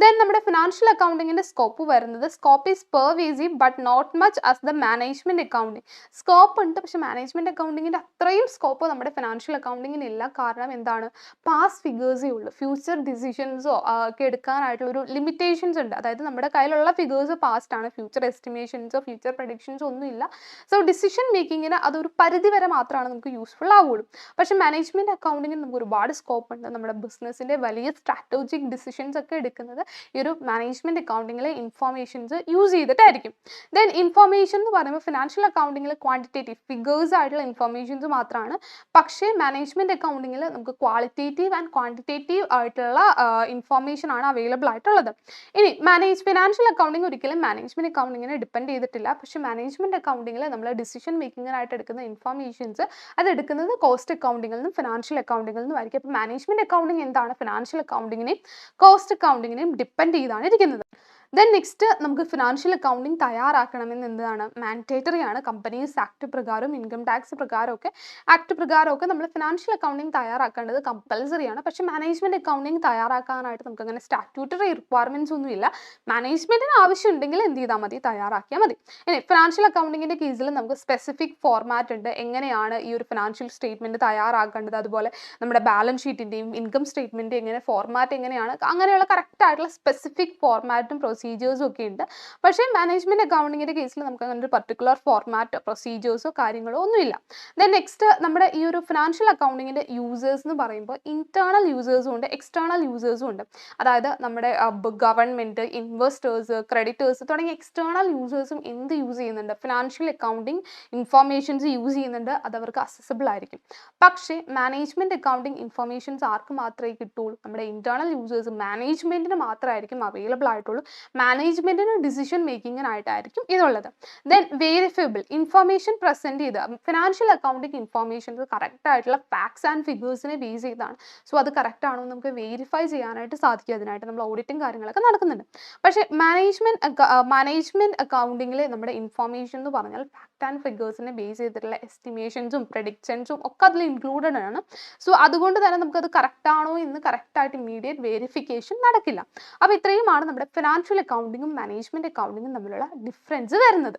ദെൻ നമ്മുടെ ഫിനാൻഷ്യൽ അക്കൗണ്ടിങ്ങിന്റെ സ്കോപ്പ് വരുന്നത് scope is pervasive but not much as the management accounting. Scope ഉണ്ട്, പക്ഷെ മാനേജ്മെന്റ് അക്കൗണ്ടിങ്ങിന്റെ അത്രയും സ്കോപ്പ് നമ്മുടെ ഫിനാൻഷ്യൽ അക്കൗണ്ടിങ്ങിന് ഇല്ല. കാരണം എന്താണ്? പാസ്റ്റ് ഫിഗേഴ്സേ ഉള്ളൂ. ഫ്യൂച്ചർ ഡിസിഷൻസോ ഒക്കെ എടുക്കാനായിട്ടുള്ള ഒരു ലിമിറ്റേഷൻസ് ഉണ്ട്. അതായത് നമ്മുടെ കയ്യിലുള്ള ഫിഗേഴ്സ് പാസ്റ്റ് ആണ്, ഫ്യൂച്ചർ എസ്റ്റിമേഷൻസോ ഫ്യൂച്ചർ പ്രഡിക്ഷൻസോ ഒന്നും ഇല്ല. സോ ഡിസിഷൻ മേക്കിങ്ങിന് അതൊരു പരിധി വരെ മാത്രമാണ് നമുക്ക് യൂസ്ഫുൾ ആവുള്ളൂ. പക്ഷേ മാനേജ്മെന്റ് അക്കൗണ്ടിങ്ങിന് നമുക്ക് ഒരുപാട് സ്കോപ്പ് ഉണ്ട്. നമ്മുടെ ബിസിനസ്സിന്റെ വലിയ സ്ട്രാറ്റജിക് ഡിസിഷൻസ് ഒക്കെ എടുക്കുന്നത് ഈ ഒരു മാനേജ്മെന്റ് അക്കൗണ്ടിങ്ങിലെ ഇൻഫർമേഷൻസ് യൂസ് ചെയ്തിട്ടായിരിക്കും. ദെൻ ഇൻഫർമേഷൻ എന്ന് പറയുമ്പോൾ ഫിനാൻഷ്യൽ അക്കൗണ്ടിങ്ങിൽ ക്വാണ്ടിറ്റേറ്റീവ് ഫിഗേഴ്സ് ആയിട്ടുള്ള ഇൻഫർമേഷൻസ് മാത്രമാണ്. പക്ഷേ മാനേജ്മെന്റ് അക്കൗണ്ടിങ്ങിൽ നമുക്ക് ക്വാളിറ്റേറ്റീവ് ആൻഡ് ക്വാണ്ടിറ്റേറ്റീവ് ആയിട്ടുള്ള ഇൻഫർമേഷൻ ആണ് അവൈലബിൾ ആയിട്ടുള്ളത്. ഇനി ഫിനാൻഷ്യൽ അക്കൗണ്ടിങ് ഒരിക്കലും മാനേജ്മെന്റ് അക്കൗണ്ടിങ്ങിനെ ഡിപ്പെൻഡ് ചെയ്തിട്ടില്ല. പക്ഷേ മാനേജ്മെന്റ് അക്കൗണ്ടിങ്ങിൽ നമ്മൾ ഡിസിഷൻ മേക്കിങ്ങിനായിട്ട് എടുക്കുന്ന ഇൻഫർമേഷൻസ് അത് എടുക്കുന്നത് കോസ്റ്റ് അക്കൗണ്ടിങ്ങിൽ നിന്നും ഫിനാൻഷ്യൽ അക്കൗണ്ടിങ്ങിൽ നിന്നും ആയിരിക്കും. അപ്പോൾ മാനേജ്മെന്റ് അക്കൗണ്ടിങ് എന്താണ്? ഫിനാൻഷ്യൽ അക്കൗണ്ടിങ്ങിനെയും കോസ്റ്റ് അക്കൗണ്ടിങ്ങിനെയും ഡിപ്പെൻഡ് ചെയ്താണ് ഇരിക്കുന്നത്. ദെൻ നെക്സ്റ്റ് നമുക്ക് ഫിനാൻഷ്യൽ അക്കൗണ്ടിങ് തയ്യാറാക്കണമെന്ന് എന്താണ് മാൻഡേറ്ററി ആണ്. കമ്പനീസ് ആക്ട് പ്രകാരം ഇൻകം ടാക്സ് പ്രകാരമൊക്കെ ആക്ട് പ്രകാരമൊക്കെ നമ്മൾ ഫിനാൻഷ്യൽ അക്കൗണ്ടിങ് തയ്യാറാക്കേണ്ടത് കമ്പൽസറി ആണ്. പക്ഷേ മാനേജ്മെൻറ്റ് അക്കൗണ്ടിങ് തയ്യാറാക്കാനായിട്ട് നമുക്ക് അങ്ങനെ സ്റ്റാറ്റ്യൂട്ടറി റിക്വയർമെൻറ്റ്സ് ഒന്നും ഇല്ല. മാനേജ്മെൻറ്റിന് ആവശ്യമുണ്ടെങ്കിൽ എന്ത് ചെയ്താൽ മതി, തയ്യാറാക്കിയാൽ മതി. ഇനി ഫിനാൻഷ്യൽ അക്കൗണ്ടിങ്ങിൻ്റെ കേസിൽ നമുക്ക് സ്പെസിഫിക് ഫോർമാറ്റ് ഉണ്ട്, എങ്ങനെയാണ് ഈ ഒരു ഫിനാൻഷ്യൽ സ്റ്റേറ്റ്മെൻറ്റ് തയ്യാറാക്കേണ്ടത്, അതുപോലെ നമ്മുടെ ബാലൻസ് ഷീറ്റിൻ്റെയും ഇൻകം സ്റ്റേറ്റ്മെൻറ്റ് എങ്ങനെ ഫോർമാറ്റ് എങ്ങനെയാണ്, അങ്ങനെയുള്ള കറക്റ്റ് ആയിട്ടുള്ള സ്പെസിഫിക് ഫോർമാറ്റും പ്രൊസീജിയേഴ്സും ഒക്കെ ഉണ്ട്. പക്ഷേ മാനേജ്മെൻറ്റ് അക്കൗണ്ടിങ്ങിൻ്റെ കേസിൽ നമുക്ക് അങ്ങനെ ഒരു പർട്ടിക്കുലർ ഫോർമാറ്റ് പ്രൊസീജിയേഴ്സോ കാര്യങ്ങളോ ഒന്നുമില്ല. ദെൻ നെക്സ്റ്റ് നമ്മുടെ ഈ ഒരു ഫിനാൻഷ്യൽ അക്കൗണ്ടിങ്ങിൻ്റെ യൂസേഴ്സ് എന്ന് പറയുമ്പോൾ ഇന്റേണൽ യൂസേഴ്സും ഉണ്ട്, എക്സ്റ്റേണൽ യൂസേഴ്സും ഉണ്ട്. അതായത് നമ്മുടെ ഗവൺമെൻറ്, ഇൻവെസ്റ്റേഴ്സ്, ക്രെഡിറ്റേഴ്സ് തുടങ്ങിയ എക്സ്റ്റേണൽ യൂസേഴ്സും എന്ത് യൂസ് ചെയ്യുന്നുണ്ട്, ഫിനാൻഷ്യൽ അക്കൗണ്ടിങ് ഇൻഫോർമേഷൻസ് യൂസ് ചെയ്യുന്നുണ്ട്. അത് അവർക്ക് അക്സസിബിൾ ആയിരിക്കും. പക്ഷേ മാനേജ്മെൻറ്റ് അക്കൗണ്ടിങ് ഇൻഫർമേഷൻസ് ആർക്ക് മാത്രമേ കിട്ടുള്ളൂ, നമ്മുടെ ഇന്റേണൽ യൂസേഴ്സ് മാനേജ്മെൻറ്റിന് മാത്രമായിരിക്കും അവൈലബിൾ ആയിട്ടുള്ളൂ. മാനേജ്മെൻറ്റിന് ഡിസിഷൻ മേക്കിങ്ങിനായിട്ടായിരിക്കും ഇതുള്ളത്. ദെൻ വേരിഫയബിൾ ഇൻഫർമേഷൻ പ്രസൻറ്റ് ചെയ്ത് ഫിനാൻഷ്യൽ അക്കൗണ്ടിങ് ഇൻഫർമേഷൻസ് കറക്റ്റ് ആയിട്ടുള്ള ഫാക്ട്സ് ആൻഡ് ഫിഗേഴ്സിനെ ബേസ് ചെയ്താണ്. സോ അത് കറക്റ്റ് ആണോ നമുക്ക് വെരിഫൈ ചെയ്യാനായിട്ട് സാധിക്കും. അതിനായിട്ട് നമ്മൾ ഓഡിറ്റിംഗ് കാര്യങ്ങളൊക്കെ നടക്കുന്നുണ്ട്. പക്ഷേ മാനേജ്മെൻറ്റ് അക്കൗണ്ടിങ്ങിൽ നമ്മുടെ ഇൻഫർമേഷൻ എന്ന് പറഞ്ഞാൽ ഫാക്ട് ആൻഡ് ഫിഗേഴ്സിനെ ബേസ് ചെയ്തിട്ടുള്ള എസ്റ്റിമേഷൻസും പ്രഡിക്ഷൻസും ഒക്കെ അതിൽ ഇൻക്ലൂഡഡ് ആണ്. സോ അതുകൊണ്ട് തന്നെ നമുക്കത് കറക്റ്റ് ആണോ എന്ന് കറക്റ്റായിട്ട് ഇമ്മീഡിയറ്റ് വെരിഫിക്കേഷൻ നടക്കില്ല. അപ്പോൾ ഇത്രയുമാണ് നമ്മുടെ ഫിനാൻഷ്യൽ അക്കൗണ്ടിങ്ങും മാനേജ്മെൻറ്റ് അക്കൗണ്ടിങ്ങും തമ്മിലുള്ള ഡിഫറൻസ് വരുന്നത്.